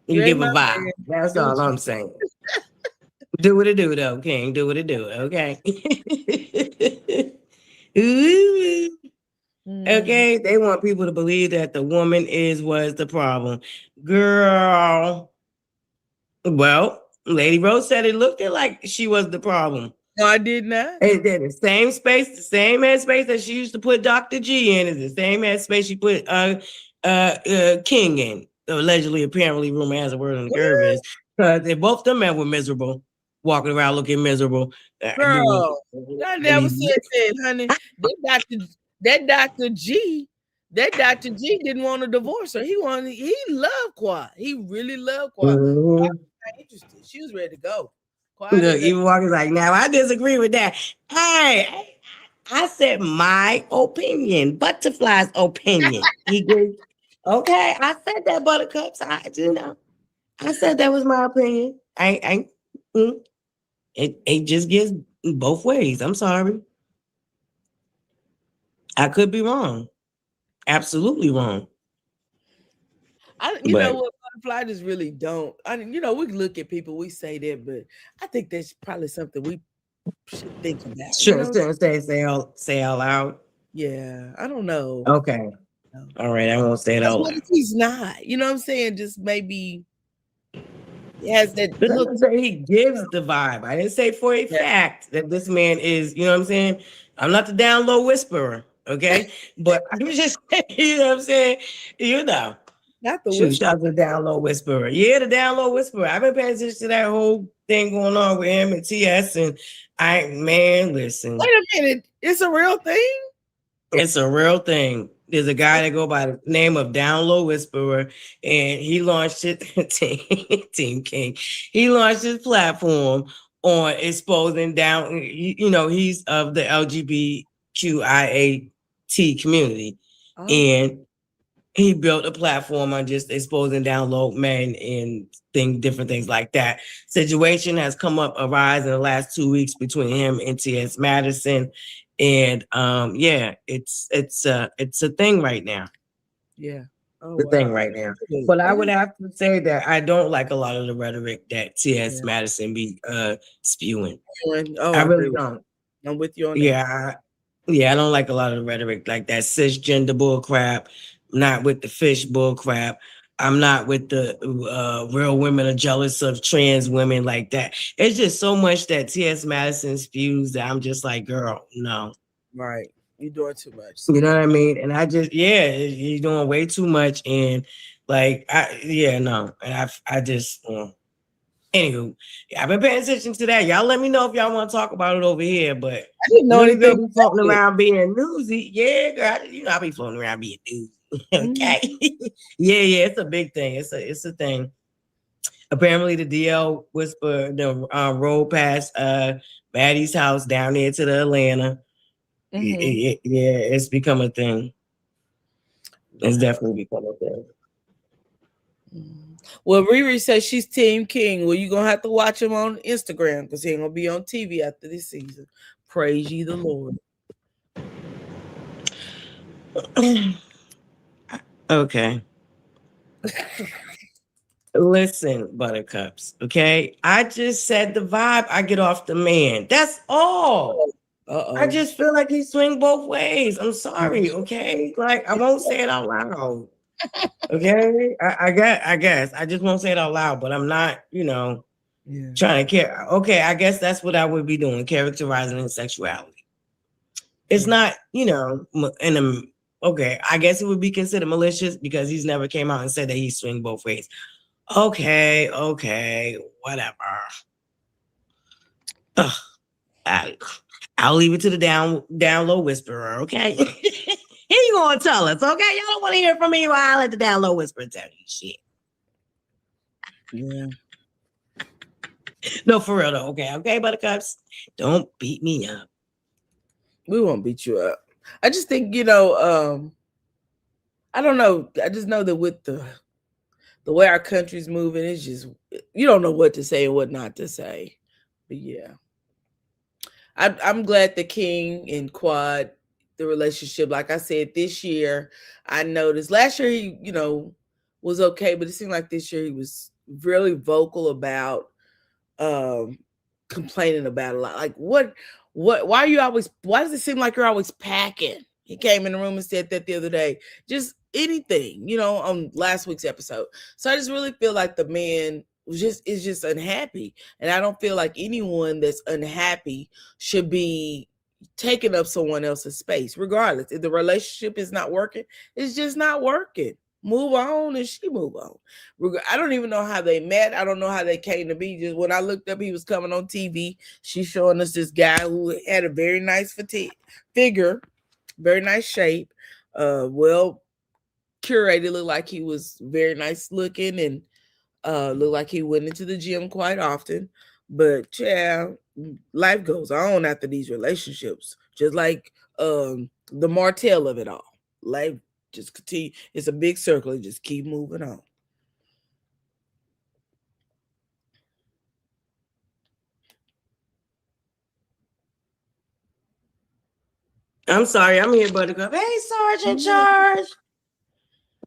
B: give a vibe. That's all I'm saying. Do what it do, though, King. Do what it do, okay? Ooh. Okay, they want people to believe that the woman was the problem. Girl. Well, Lady Rose said it looked like she was the problem.
E: No, I did not.
B: And then the same space, the same headspace that she used to put Dr. G in is the same headspace she put King in. Allegedly, apparently, rumor has a word on the curve is because they both them men were miserable, walking around looking miserable.
E: Girl, I never said that, honey. That Dr. G didn't want to divorce her. He loved Quad. He really loved Quad.
B: Mm-hmm.
E: Interested. She was ready to go.
B: Look, even Walker's like, now I disagree with that. Hey, I said my opinion, ButterFlii's opinion. He goes, okay, I said that, ButterCups. I said that was my opinion. It just gets both ways. I'm sorry. I could be wrong. Absolutely wrong.
E: You know what? ButterFlii just really don't. We look at people, we say that, but I think that's probably something we should think about.
B: Sure, say out loud.
E: Yeah, I don't know.
B: Okay. All right, I won't say it out loud.
E: What if he's not? You know what I'm saying? Just maybe he has that.
B: He gives the vibe. I didn't say for a fact that this man is, you know what I'm saying? I'm not the down low whisperer, okay? But I'm just saying, you know what I'm saying?
E: Not the whisperer.
B: Shout out to the down low whisperer. Yeah, the down low whisperer. I've been paying attention to that whole thing going on with him and TS. And listen.
E: Wait a minute. It's a real thing?
B: It's a real thing. There's a guy that go by the name of Down Low Whisperer, and he launched it. Team King. He launched his platform on exposing down. He's of the LGBTQIA community, and he built a platform on just exposing down low men and different things like that. Situation has arise in the last 2 weeks between him and T.S. Madison. And it's a thing right now.
E: Yeah.
B: The thing right now. But I would have to say that I don't like a lot of the rhetoric that T.S. Madison be spewing. I really don't.
E: I'm with you on that.
B: I don't like a lot of the rhetoric like that cisgender bull crap. I'm not with the fish bull crap. I'm not with the real women are jealous of trans women like that. It's just so much that T.S. Madison spews that I'm just like, girl, no.
E: Right. You're doing too much.
B: You know what I mean? And I just, you're doing way too much. And no. And I just, anywho, I've been paying attention to that. Y'all let me know if y'all want to talk about it over here. But
E: I didn't know anything.
B: Floating around being newsy. Yeah, girl, I be floating around being newsy. Okay. Yeah, it's a big thing. It's a thing. Apparently the DL whisper rolled past Maddie's house down there to the Atlanta. It's become a thing. It's definitely become a thing.
E: Well, Riri says she's Team King. Well, you're gonna have to watch him on Instagram because he ain't gonna be on TV after this season. Praise ye the Lord.
B: Okay. Listen, Buttercups, okay? I just said the vibe I get off the man. That's all. I just feel like he swing both ways. I'm sorry, okay? Like I won't say it out loud. Okay? I guess. I just won't say it out loud, but I'm not, trying to care. Okay, I guess that's what I would be doing, characterizing his sexuality. It's not, okay, I guess it would be considered malicious because he's never came out and said that he swing both ways. Okay, whatever. Ugh, I'll leave it to the down low whisperer, okay? He gonna tell us, okay? Y'all don't want to hear from me, well, I'll let the down low whisperer tell you shit.
E: Yeah.
B: No, for real though, okay, Buttercups, don't beat me up.
E: We won't beat you up. I just think, I don't know. I just know that with the way our country's moving, it's just, you don't know what to say and what not to say. But yeah. I'm glad the King and Quad, the relationship, like I said, this year, I noticed last year he, was okay, but it seemed like this year he was really vocal about complaining about a lot. Like why does it seem like you're always packing? He came in the room and said that the other day. Just anything, on last week's episode. So I just really feel like the man is just unhappy. And I don't feel like anyone that's unhappy should be taking up someone else's space, regardless. If the relationship is not working, it's just not working. Move on, and she move on. I don't even know how they met. I don't know how they came to be. Just when I looked up, he was coming on TV. She's showing us this guy who had a very nice figure, very nice shape, well curated, looked like he was very nice looking, and looked like he went into the gym quite often. But yeah, life goes on after these relationships, just like the Martell of it all. Life just continue. It's a big circle. And just keep moving on.
B: I'm sorry, I'm here, Buttercup. Hey, Sergeant Charge.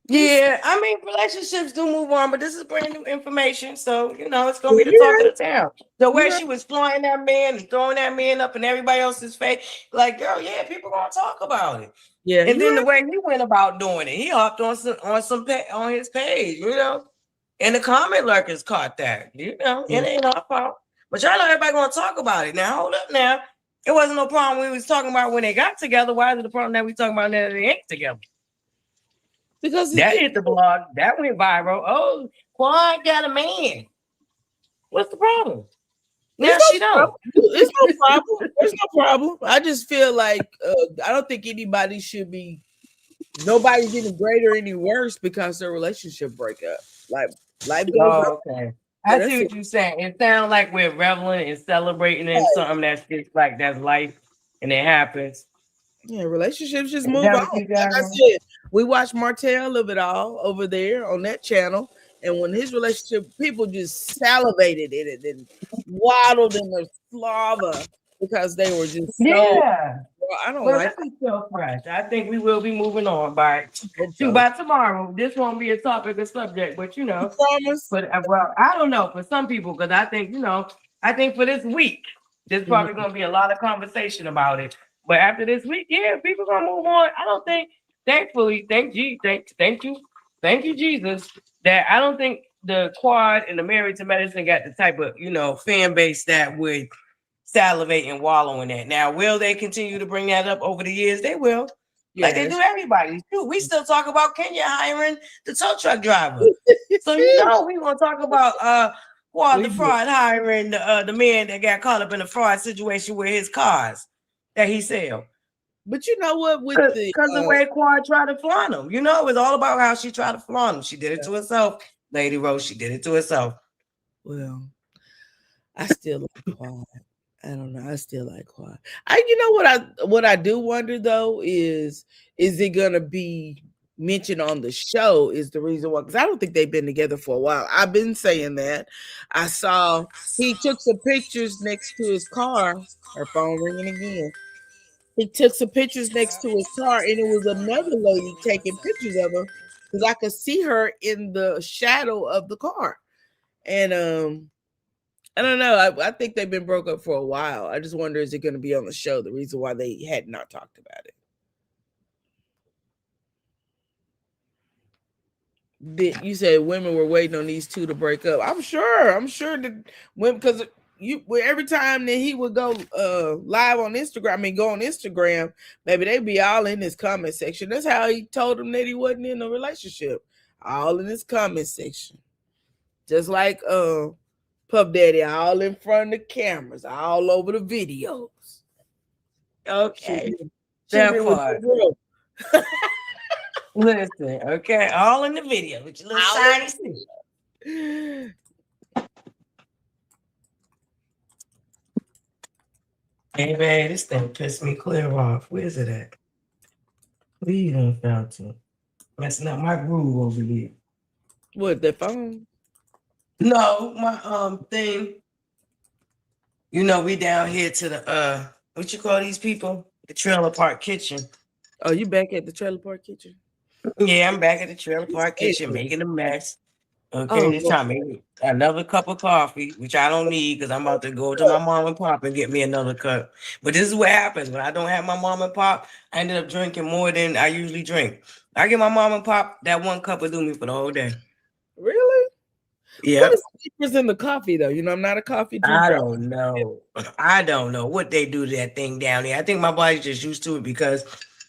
B: Yeah, I mean, relationships do move on, but this is brand new information. So, it's going to be the talk of the town. The way she was flying that man and throwing that man up in everybody else's face, like, girl, yeah, people going to talk about it.
E: Yeah.
B: And then the way he went about doing it, he hopped on his page, and the comment lurkers caught that, it ain't our fault. But y'all know everybody going to talk about it. Now, hold up now. It wasn't no problem we was talking about when they got together. Why is it a problem that we talking about now that they ain't together? Because that hit the blog. That went viral. Oh, Quad got a man. What's the problem? Now she don't.
E: It's no problem. There's no problem. I just feel like I don't think anybody should be. Nobody's any greater or any worse because their relationship break up. Like life goes on.
B: Okay. I see what you're saying. It sounds like we're reveling and celebrating in something that's just like that's life and it happens.
E: Yeah, relationships just move on. Like I said, we watch Martell of it all over there on that channel. And when his relationship, people just salivated in it and waddled in their slava because they were just so. I don't like it.
B: So fresh. I think we will be moving on by tomorrow. This won't be a topic or subject, but
E: promise.
B: But well, I don't know for some people because I think I think for this week, there's probably going to be a lot of conversation about it. But after this week, yeah, people gonna move on. I don't think. Thankfully, thank you, Jesus. That I don't think the Quad and the Married to Medicine got the type of fan base that would salivate and wallow in that. Now, will they continue to bring that up over the years? They will. Yes. Like they do everybody. We still talk about Kenya hiring the tow truck driver. So we're gonna talk about Quad the fraud hiring the man that got caught up in a fraud situation with his cars that he sell.
E: But you know what?
B: Because the way Quad tried to flaunt him, it was all about how she tried to flaunt him. She did it to herself, Lady Rose. She did it to herself.
E: Well, I still like Quad. I don't know. I still like Quad. What I do wonder though is it gonna be mentioned on the show? Is the reason why? Because I don't think they've been together for a while. I've been saying that. I saw he took some pictures next to his car. Her phone ringing again. He took some pictures next to his car, and it was another lady taking pictures of him because I could see her in the shadow of the car. And I don't know. I think they've been broke up for a while. I just wonder, is it going to be on the show? The reason why they had not talked about it. You said women were waiting on these two to break up. I'm sure that women, because every time that he would go live on Instagram, go on Instagram, maybe they'd be all in his comment section. That's how he told them that he wasn't in a relationship. All in his comment section. Just like Puff Daddy, all in front of the cameras, all over the videos.
B: Okay. That part. Listen, okay, all in the video with your little shiny stick. Hey, man, this thing pissed me clear off. Where's it at? Please don't found to. Messing up my groove over here.
E: What, the phone?
B: No, my thing. You know, we down here to the what you call these people? The trailer park kitchen.
E: Oh, you back at the trailer park kitchen?
B: Yeah, I'm back at the trailer park kitchen making a mess. Okay, this time maybe another cup of coffee, which I don't need because I'm about to go to my mom and pop and get me another cup. But this is what happens when I don't have my mom and pop. I ended up drinking more than I usually drink. I get my mom and pop, that one cup will do me for the whole day.
E: Really?
B: Yeah.
E: What is the difference in the coffee though? You know, I'm not a coffee drinker.
B: I don't know. I don't know what they do to that thing down there. I think my body's just used to it because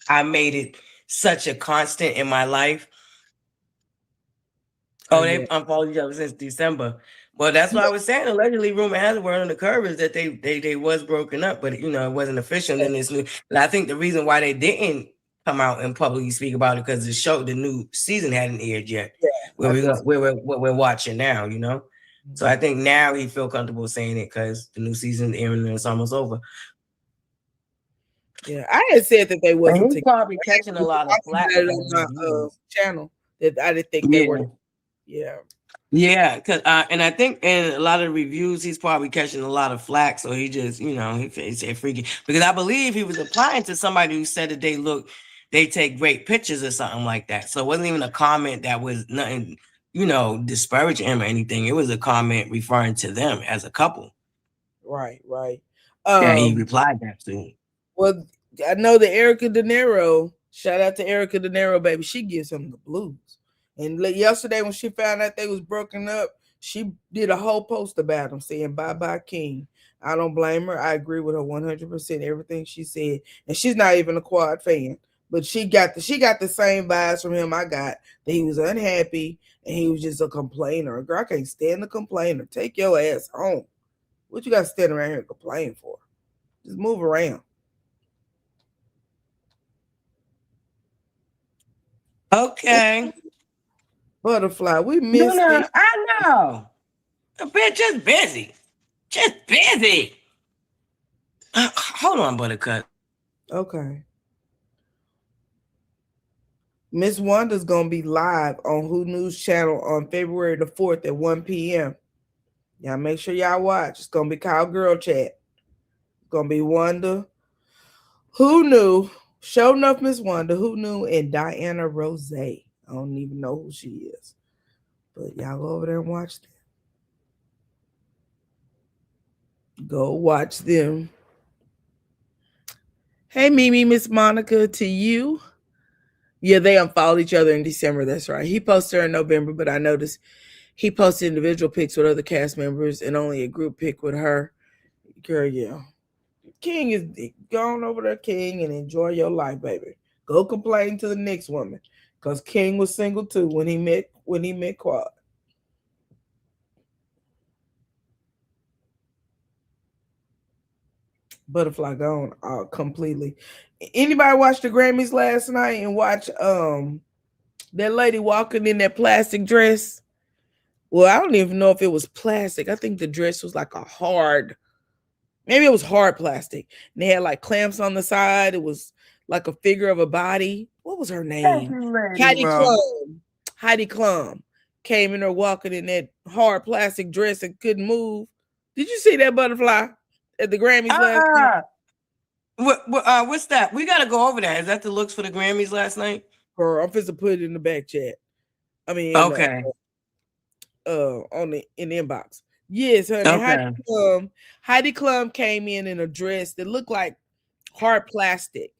B: I made it such a constant in my life. Oh, they unfollowed each other since December. Well, that's what I was saying. Allegedly, rumor has it word on the curve is that they was broken up, but you know, it wasn't official in this new. And I think the reason why they didn't come out and publicly speak about it because the new season hadn't aired yet. Yeah, what we're watching now, you know. So I think now he feel comfortable saying it because the new season airing and it's almost over.
E: Yeah, I had said that they wasn't.
B: He's probably catching a lot of flack
E: on my channel that I didn't think they were. Yeah, because and I think in a lot of reviews he's probably catching a lot of flack, so he just he said freaky because I believe he was applying to somebody who said that they take great pictures or something like that. So it wasn't even a comment that was nothing disparaging him or anything. It was a comment referring to them as a couple. Right.
B: Yeah, he replied that to.
E: Well, I know that Erica De Niro. Shout out to Erica De Niro, baby. She gives him the blues. And yesterday when she found out they was broken up, she did a whole post about him saying, bye-bye, King. I don't blame her. I agree with her 100%, everything she said. And she's not even a Quad fan. But she got the same vibes from him I got, that he was unhappy and he was just a complainer. Girl, I can't stand the complainer. Take your ass home. What you got to stand around here and complain for? Just move around.
B: Okay.
E: ButterFlii, we missed it.
B: I know. The bitch just busy. Just busy. Hold on, Buttercup.
E: Okay. Miss Wanda's going to be live on Who News Channel on February the 4th at 1 p.m. Y'all make sure y'all watch. It's going to be Cowgirl Chat. It's going to be Wanda. Who Knew? Show enough Miss Wanda. Who Knew? And Diana Rose. I don't even know who she is. But y'all go over there and watch them. Go watch them. Hey, Mimi, Miss Monica, to you. Yeah, they unfollowed each other in December. That's right. He posted her in November, but I noticed he posted individual pics with other cast members and only a group pic with her. Girl, yeah. King is gone over there, King, and enjoy your life, baby. Go complain to the next woman. Because King was single too when he met Quad. ButterFlii gone completely. Anybody watch the Grammys last night and watch that lady walking in that plastic dress? Well, I don't even know if it was plastic. I think the dress was like maybe it was hard plastic. And they had like clamps on the side. It was like a figure of a body. What was her name? Heidi Klum. Heidi Klum came in there walking in that hard plastic dress and couldn't move. Did you see that, ButterFlii, at the Grammys last night?
B: What's that? We got to go over that. Is that the looks for the Grammys last night?
E: Girl, I'm supposed to put it in the back chat. I mean,
B: Okay.
E: On the inbox. Yes, honey.
B: Okay.
E: Heidi Klum came in a dress that looked like hard plastic.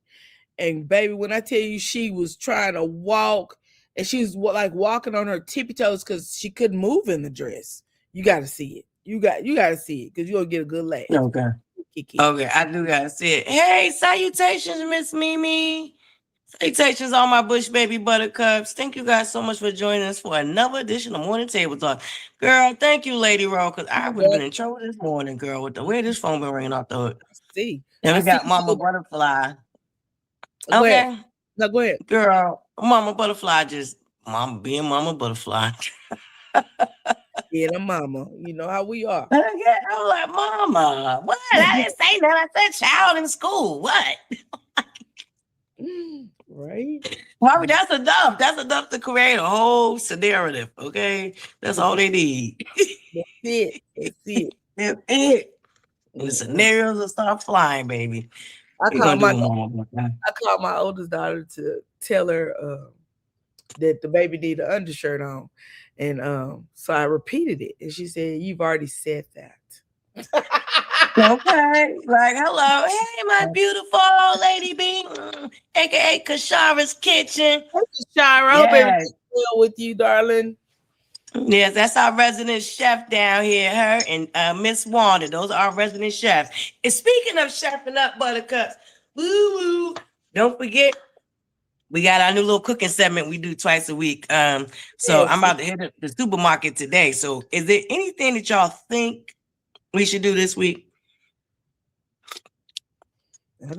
E: And baby, when I tell you she was trying to walk and she was like walking on her tippy toes because she couldn't move in the dress. You got to see it. You got to see it because you'll get a good laugh.
B: Okay.
E: Kiki.
B: Okay, I do got to see it. Hey, salutations, Miss Mimi. Salutations, all my Bush baby buttercups. Thank you guys so much for joining us for another edition of Morning Table Talk. Girl, thank you, Lady Roll, because I would have been in trouble this morning, girl, with the way this phone been ringing off the hook.
E: See.
B: And we got Mama ButterFlii.
E: Go
B: Okay.
E: ahead. No, go ahead.
B: Girl, Mama ButterFlii just being Mama ButterFlii.
E: Yeah, the mama. You know how we are.
B: Yeah, I'm like, Mama, what? I didn't say that. I said child in school. What?
E: Right?
B: Mommy, that's enough. That's enough to create a whole narrative. Okay. That's all they need.
E: That's it. That's it.
B: That's it. And the scenarios will start flying, baby.
E: I called my oldest daughter to tell her that the baby need an undershirt on. And so I repeated it. And she said, "You've already said that."
B: Okay. Like, hello. Hey, my beautiful lady B, aka Kashara's Kitchen.
E: Hey, Kashara, I hope everything's well with you, darling.
B: Yes, that's our resident chef down here. Her and Miss Wanda. Those are our resident chefs. And speaking of chefing up, buttercups, woo-woo, don't forget, we got our new little cooking segment we do twice a week. So I'm about to hit the supermarket today. So is there anything that y'all think we should do this week?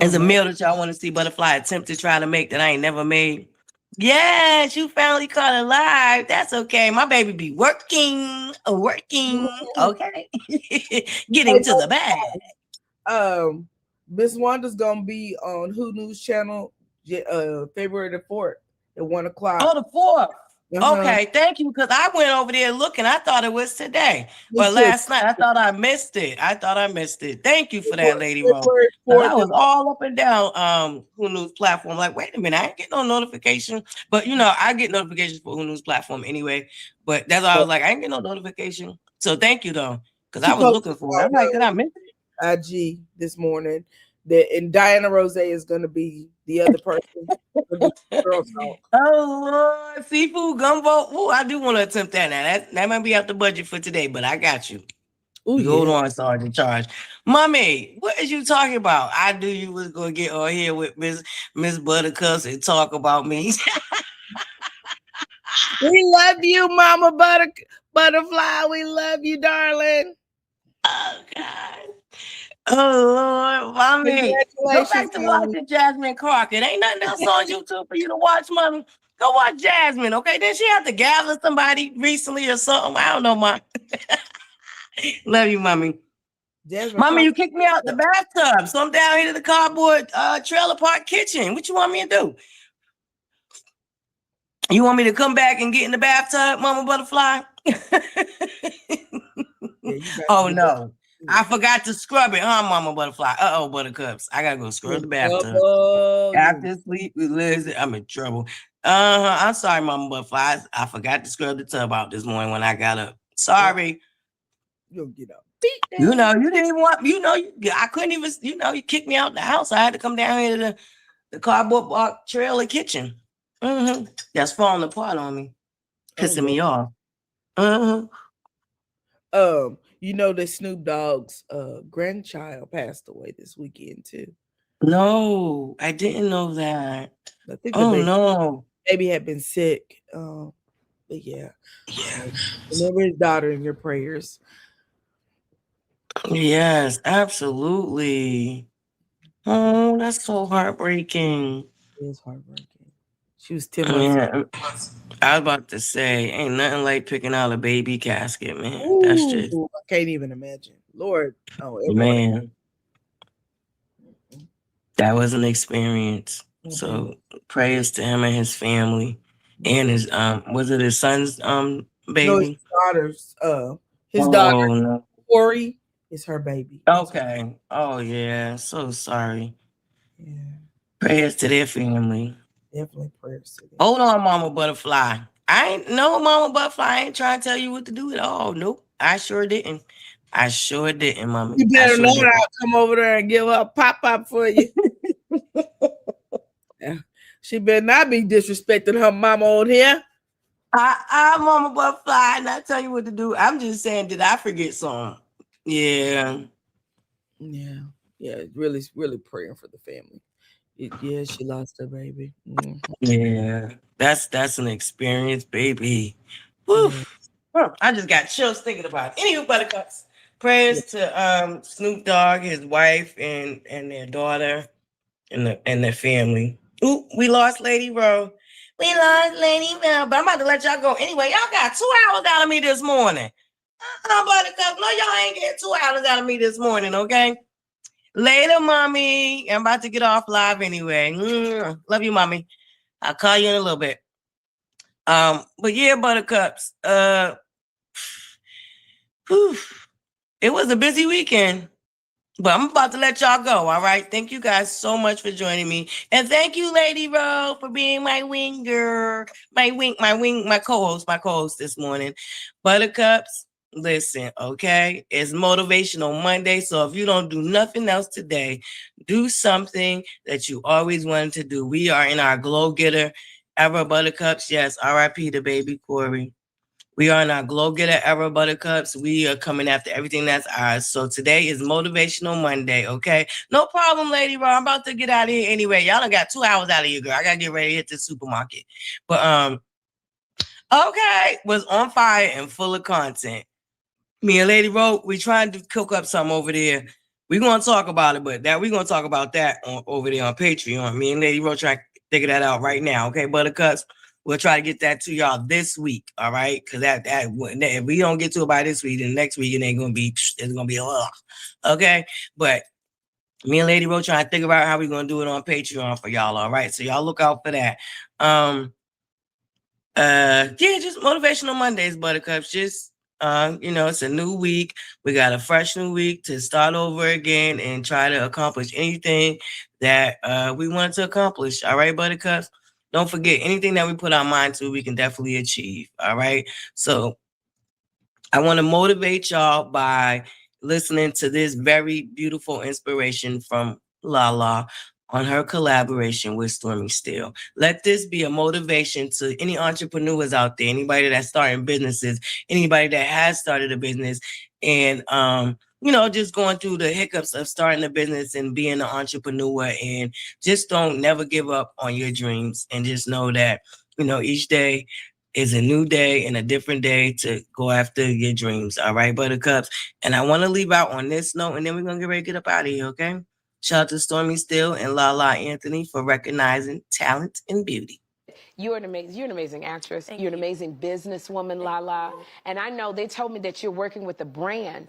B: As a meal that y'all want to see ButterFlii attempt to try to make that I ain't never made? Yes, you finally caught it live. That's okay. My baby be working. Okay. Getting to the bag.
E: Miss Wanda's gonna be on Who News Channel February the 4th at 1 o'clock.
B: Oh, the 4th. Okay, thank you. Because I went over there looking. I thought it was today. But last night I thought I missed it. Thank you for that, Lady Roll. I was all up and down Who News platform. Like, wait a minute, I ain't get no notification. But you know, I get notifications for Who News platform anyway. But that's why I was like, I ain't get no notification. So thank you though. Because I was looking for it. I'm like, did I miss it?
E: IG this morning. And Diana Rose is gonna be the other person.
B: Oh Lord, seafood gumbo. Ooh, I do want to attempt that now. That might be out the budget for today, but I got you. Ooh, hold on, Sergeant Charge. Mommy, what is you talking about? I knew you was gonna get on here with Miss ButterCups and talk about me.
E: We love you, Mama ButterFlii. We love you, darling.
B: Oh God. Oh Lord, Mommy. Go back to watching Jasmine Crockett. Ain't nothing else on YouTube for you to watch, Mommy. Go watch Jasmine, okay? Then she have to gather somebody recently or something. I don't know, Mom. Love you, Mommy. Mommy, you kicked me out the bathtub. So I'm down here to the cardboard trailer park kitchen. What you want me to do? You want me to come back and get in the bathtub, Mama ButterFlii? Oh no. I forgot to scrub it, huh, Mama ButterFlii? Uh-oh, buttercups. I gotta go scrub the bathtub. After sleep, listen, I'm in trouble. I'm sorry, Mama ButterFlii. I forgot to scrub the tub out this morning when I got up. Sorry.
E: You'll get up.
B: You know, you didn't even want, I couldn't even, you kicked me out the house. I had to come down here to the cardboard box trailer kitchen. That's falling apart on me. Pissing me off.
E: You know that Snoop Dogg's grandchild passed away this weekend too.
B: No, I didn't know that.
E: I think
B: no,
E: baby had been sick. But yeah. Remember his daughter in your prayers.
B: Yes, absolutely. Oh, that's so heartbreaking.
E: It is heartbreaking. She was 10 months.
B: I was about to say, ain't nothing like picking out a baby casket, man. Ooh, that's just,
E: I can't even imagine. Lord,
B: man, that was an experience. So prayers to him and his family, and his was it his son's baby?
E: No, his daughter's. His daughter, Corey, is her baby.
B: Okay. Oh yeah. So sorry. Yeah. Prayers to their family.
E: Definitely prayers to them.
B: Hold on, Mama ButterFlii. I ain't no Mama ButterFlii. I ain't trying to tell you what to do at all. Nope. I sure didn't. I sure didn't, Mama.
E: You better
B: sure
E: know
B: didn't.
E: I'll come over there and give her a pop-up for you. She better not be disrespecting her mama on here.
B: I'm Mama ButterFlii, and I tell you what to do. I'm just saying, did I forget something? Yeah.
E: Really praying for the family. Yeah, she lost her baby.
B: Yeah, that's an experience, baby. Woo.
E: Yeah.
B: I just got chills thinking about it. Anywho, Buttercups. Prayers to Snoop Dogg, his wife, and their daughter, and their family. Ooh, we lost Lady Rowe. We lost Lady Rowe, but I'm about to let y'all go. Anyway, y'all got 2 hours out of me this morning. Buttercups. No, y'all ain't getting 2 hours out of me this morning, okay? Later, mommy. I'm about to get off live anyway. Love you, mommy. I'll call you in a little bit. But yeah, Buttercups. It was a busy weekend. But I'm about to let y'all go, all right? Thank you guys so much for joining me. And thank you, Lady Rowe, for being my winger, my co-host this morning. Buttercups, listen, okay? It's Motivational Monday, so if you don't do nothing else today, do something that you always wanted to do. We are in our Glow Getter era, Buttercups. Yes, R.I.P. to baby Corey. We are in our Glow Getter era, Buttercups. We are coming after everything that's ours. So today is Motivational Monday, okay? No problem, Lady Rowe. I'm about to get out of here anyway. Y'all done got 2 hours out of you, girl. I gotta get ready to hit the supermarket. But okay, was on fire and full of content. Me and Lady Rowe, we trying to cook up something over there. We're gonna talk about it, but we're gonna talk about that over there on Patreon. Me and Lady Rowe trying to figure that out right now, okay, Buttercups? We'll try to get that to y'all this week, all right? Because that if we don't get to it by this week, then next week it ain't gonna be. It's gonna be a lot, okay? But me and Lady Rowe trying to figure out how we're gonna do it on Patreon for y'all, all right? So y'all look out for that. Yeah, just Motivational Mondays, Buttercups. Just it's a new week. We got a fresh new week to start over again and try to accomplish anything that we want to accomplish. All right, Buttercups. Don't forget, anything that we put our mind to, we can definitely achieve. All right. So I want to motivate y'all by listening to this very beautiful inspiration from Lala on her collaboration with Stormy Steele. Let this be a motivation to any entrepreneurs out there, anybody that's starting businesses, anybody that has started a business, and just going through the hiccups of starting a business and being an entrepreneur. And just don't never give up on your dreams, and just know that each day is a new day and a different day to go after your dreams. All right, Buttercups. And I want to leave out on this note, and then we're gonna get ready to get up out of here, okay? Shout out to Stormy Steele and Lala Anthony for recognizing talent and beauty.
C: You're an amazing actress. You're an amazing businesswoman, Lala. And I know they told me that you're working with a brand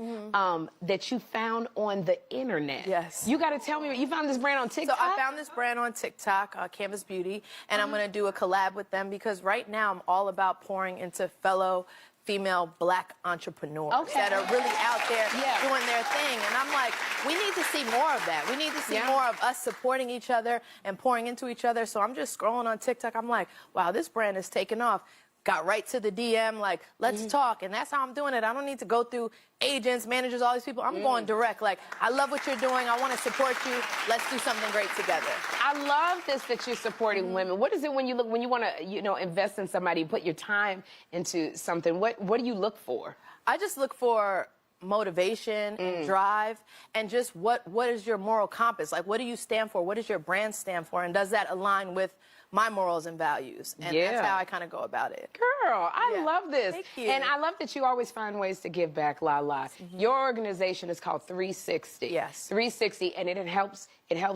C: that you found on the internet.
D: Yes.
C: You got to tell me, you found this brand on TikTok?
D: So I found this brand on TikTok, Canvas Beauty, and I'm going to do a collab with them because right now I'm all about pouring into fellow female Black entrepreneurs that are really out there doing their thing. And I'm like, we need to see more of that. We need to see more of us supporting each other and pouring into each other. So I'm just scrolling on TikTok. I'm like, wow, this brand is taking off. Got right to the DM, like, let's talk. And that's how I'm doing it. I don't need to go through agents, managers, all these people. I'm going direct. Like, I love what you're doing. I want to support you. Let's do something great together.
C: I love this, that you're supporting women. What is it when you want to, invest in somebody, put your time into something? What do you look for?
D: I just look for motivation and drive, and just what is your moral compass? Like, what do you stand for? What does your brand stand for? And does that align with my morals and values? And that's how I kind of go about it.
C: Girl, I love this.
D: Thank you.
C: And I love that you always find ways to give back, Lala. Your organization is called 360.
D: Yes.
C: 360, and it helps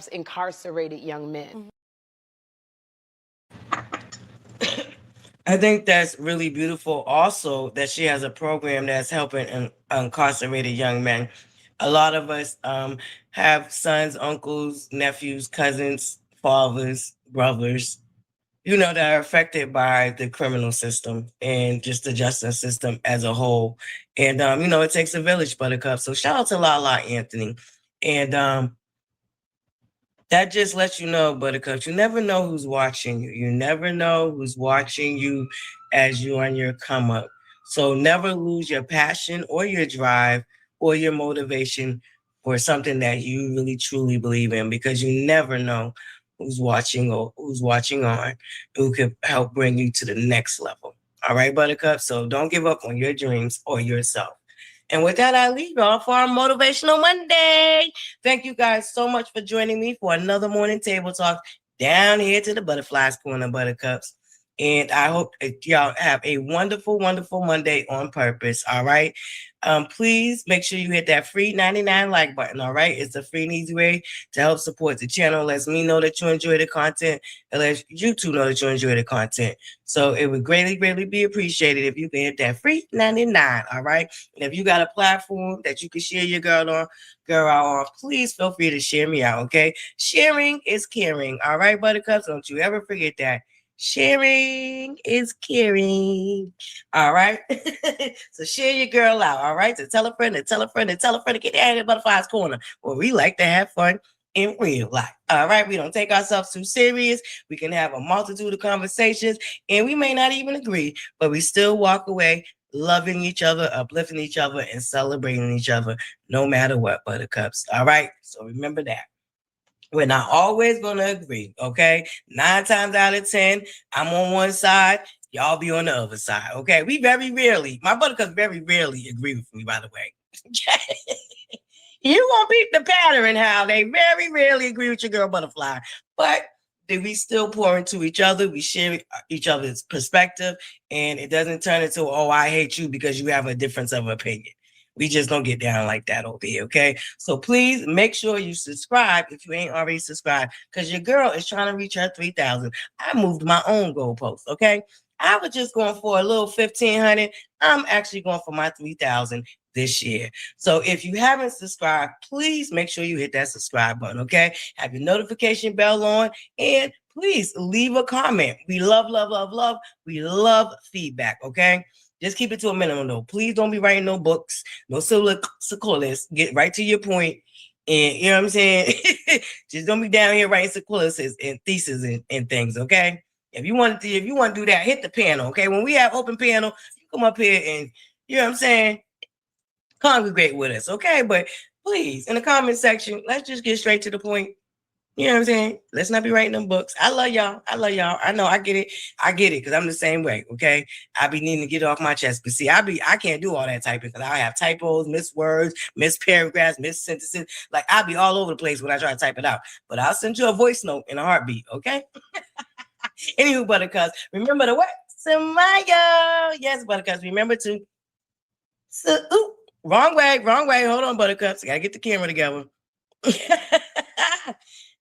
C: incarcerated young men.
B: I think that's really beautiful also that she has a program that's helping incarcerated young men. A lot of us have sons, uncles, nephews, cousins, fathers, brothers, that are affected by the criminal system and just the justice system as a whole. And, it takes a village, Buttercup. So shout out to Lala Anthony. And That just lets you know, Buttercups, you never know who's watching you. You never know who's watching you as you're on your come up. So never lose your passion or your drive or your motivation for something that you really truly believe in, because you never know who's watching or who's watching on, who could help bring you to the next level. All right, Buttercup. So don't give up on your dreams or yourself. And with that, I leave y'all for our Motivational Monday. Thank you guys so much for joining me for another morning table talk down here to the ButterFlii's Corner, Buttercups. And I hope y'all have a wonderful, wonderful Monday on purpose. All right. Please make sure you hit that free 99 like button. All right. It's a free and easy way to help support the channel. Lets me know that you enjoy the content. It lets YouTube know that you enjoy the content. So it would greatly, greatly be appreciated if you can hit that free 99. All right. And if you got a platform that you can share your girl on, please feel free to share me out. Okay. Sharing is caring. All right, Buttercups. Don't you ever forget that. Sharing is caring. All right. So share your girl out. All right. So tell a friend to tell a friend to tell a friend to get out of ButterFlii's Corner, where we like to have fun in real life. All right. We don't take ourselves too serious. We can have a multitude of conversations, and we may not even agree, but we still walk away loving each other, uplifting each other, and celebrating each other, no matter what, Buttercups. All right. So remember that. We're not always going to agree, okay? 9 times out of 10, I'm on one side, y'all be on the other side, okay? We very rarely, my Buttercups very rarely agree with me, by the way. You won't beat the pattern how they very rarely agree with your girl ButterFlii, but we still pour into each other. We share each other's perspective, and it doesn't turn into, oh, I hate you because you have a difference of opinion. We just don't get down like that over here, okay? So please make sure you subscribe if you ain't already subscribed, because your girl is trying to reach her 3,000. I moved my own goalpost, okay? I was just going for a little 1,500. I'm actually going for my 3,000 this year. So if you haven't subscribed, please make sure you hit that subscribe button, okay? Have your notification bell on, and please leave a comment. We love, love, love, love. We love feedback, okay? Just keep it to a minimum, though. Please don't be writing no books, no sequelists. Get right to your point. And you know what I'm saying? Just don't be down here writing sequelists and theses and things, okay? If you want to do that, hit the panel, okay? When we have open panel, you come up here and, you know what I'm saying, congregate with us, okay? But please, in the comment section, let's just get straight to the point. You know what I'm saying? Let's not be writing them books. I love y'all. I know I get it. Because I'm the same way. Okay. I be needing to get off my chest. But see, I can't do all that typing because I have typos, missed words, missed paragraphs, missed sentences. Like I'll be all over the place when I try to type it out. But I'll send you a voice note in a heartbeat. Okay. Anywho, Buttercups, remember to what? Smile. Yes, Buttercups. Remember to. Wrong way. Hold on, Buttercups. I gotta get the camera together.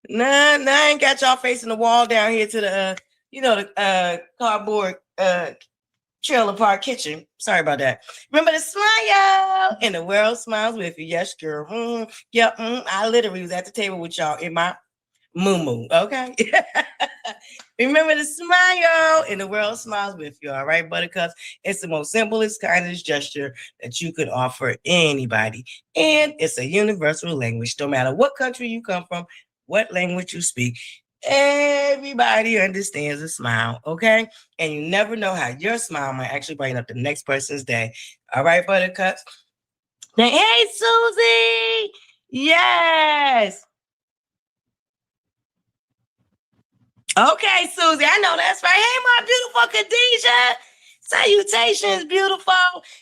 B: Nah, I ain't got y'all facing the wall down here to the the cardboard trailer park kitchen. Sorry about that. Remember to smile, and the world smiles with you. Yes, girl. I literally was at the table with y'all in my moo-moo. Okay. Remember to smile, and the world smiles with you. All right, Buttercups. It's the most simplest, kindest gesture that you could offer anybody, and it's a universal language. No matter what country you come from, what language you speak, everybody understands a smile, okay? And you never know how your smile might actually brighten up the next person's day. All right, Buttercups? Now, hey, Susie! Yes! Okay, Susie, I know that's right. Hey, my beautiful Khadijah! Salutations, beautiful.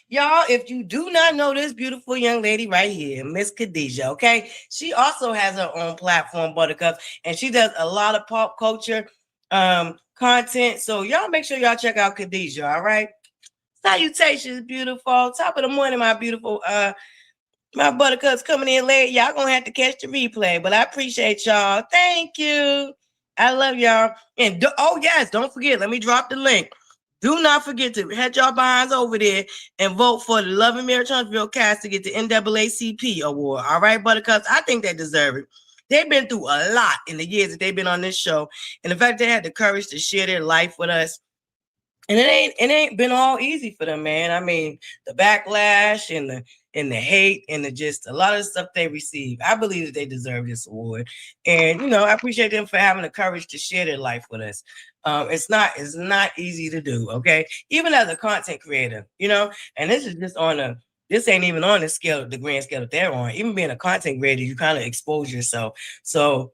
B: Y'all, if you do not know this beautiful young lady right here, Miss Khadijah, okay? She also has her own platform, Buttercups, and she does a lot of pop culture content. So y'all make sure y'all check out Khadijah, all right? Salutations, beautiful. Top of the morning, my beautiful my Buttercups coming in late. Y'all gonna have to catch the replay, but I appreciate y'all. Thank you. I love y'all. And oh yes, don't forget, let me drop the link. Do not forget to head y'all behinds over there and vote for the Love and Marriage Huntsville cast to get the NAACP award. All right, Buttercups, I think they deserve it. They've been through a lot in the years that they've been on this show. And the fact they had the courage to share their life with us. And it ain't been all easy for them, man. I mean, the backlash and and the hate and a lot of the stuff they receive. I believe that they deserve this award. And, I appreciate them for having the courage to share their life with us. It's not easy to do, okay? Even as a content creator, and this is just this ain't even on the grand scale that they're on. Even being a content creator, you kind of expose yourself. So,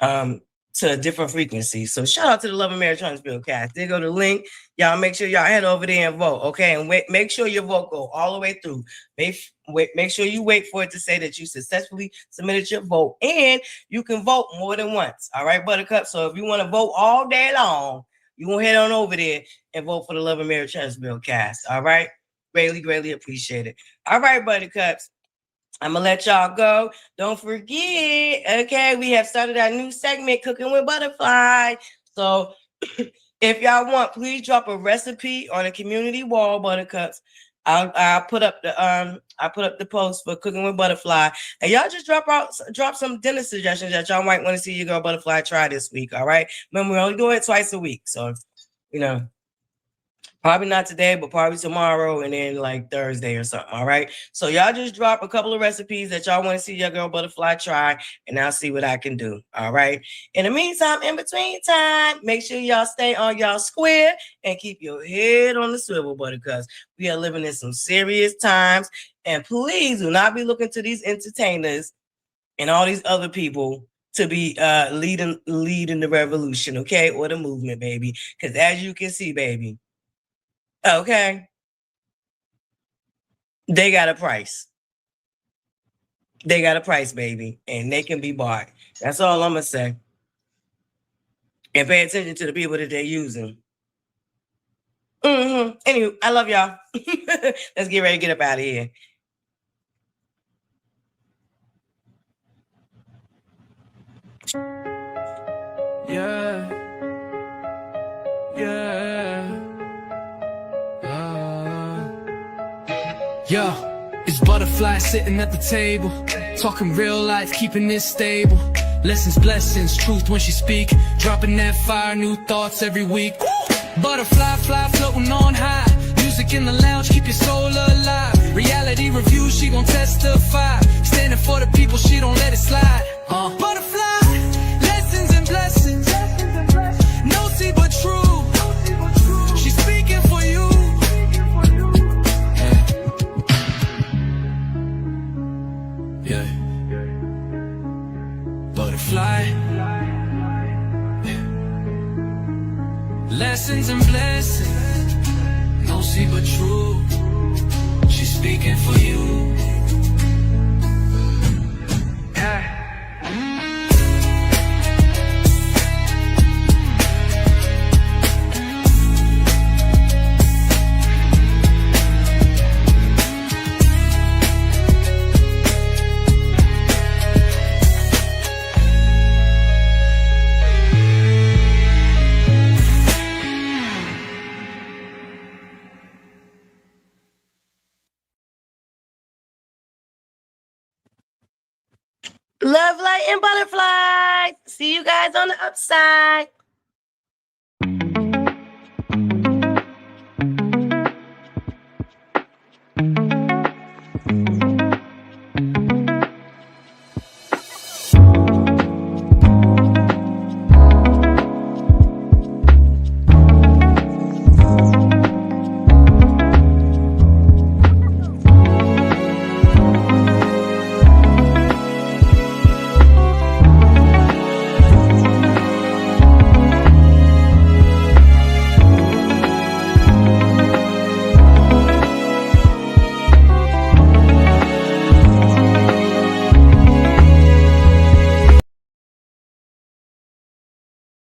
B: to a different frequency. So shout out to the Love and Marriage Huntsville cast. They go to the link. Y'all make sure y'all head over there and vote, okay? And make sure your vote go all the way through. Make sure you wait for it to say that you successfully submitted your vote, and you can vote more than once. All right, Buttercup. So if you want to vote all day long, you want to head on over there and vote for the Love and Marriage Huntsville cast. All right, greatly appreciate it. All right, Buttercups. I'm gonna let y'all go. Don't forget, okay, we have started our new segment, Cooking with ButterFlii. So if y'all want, please drop a recipe on a community wall, Buttercups. I'll put up the post for Cooking with ButterFlii, and y'all just drop some dinner suggestions that y'all might want to see your girl ButterFlii try this week. All right, remember we only do it twice a week, so probably not today, but probably tomorrow and then like Thursday or something. All right. So y'all just drop a couple of recipes that y'all want to see your girl ButterFlii try, and I'll see what I can do. All right. In the meantime, in between time, make sure y'all stay on y'all square and keep your head on the swivel, Buttercups. We are living in some serious times, and please do not be looking to these entertainers and all these other people to be leading the revolution, okay, or the movement, baby. Because as you can see, baby. Okay. They got a price. They got a price, baby, and they can be bought. That's all I'm gonna say. And pay attention to the people that they're using. Anyway, I love y'all. Let's get ready to get up out of here.
A: Yeah. Yo, it's ButterFlii sitting at the table, talking real life, keeping it stable. Lessons, blessings, truth when she speak, dropping that fire, new thoughts every week. ButterFlii, fly floating on high, music in the lounge, keep your soul alive. Reality review, she gon' testify, standing for the people, she don't let it slide. ButterFlii, lessons and blessings, no see but true. She's speaking for you. Yeah. ButterFlii. Lessons and blessings, no see but true. She's speaking for you. Yeah.
B: Love, light, and ButterFlii. See you guys on the upside.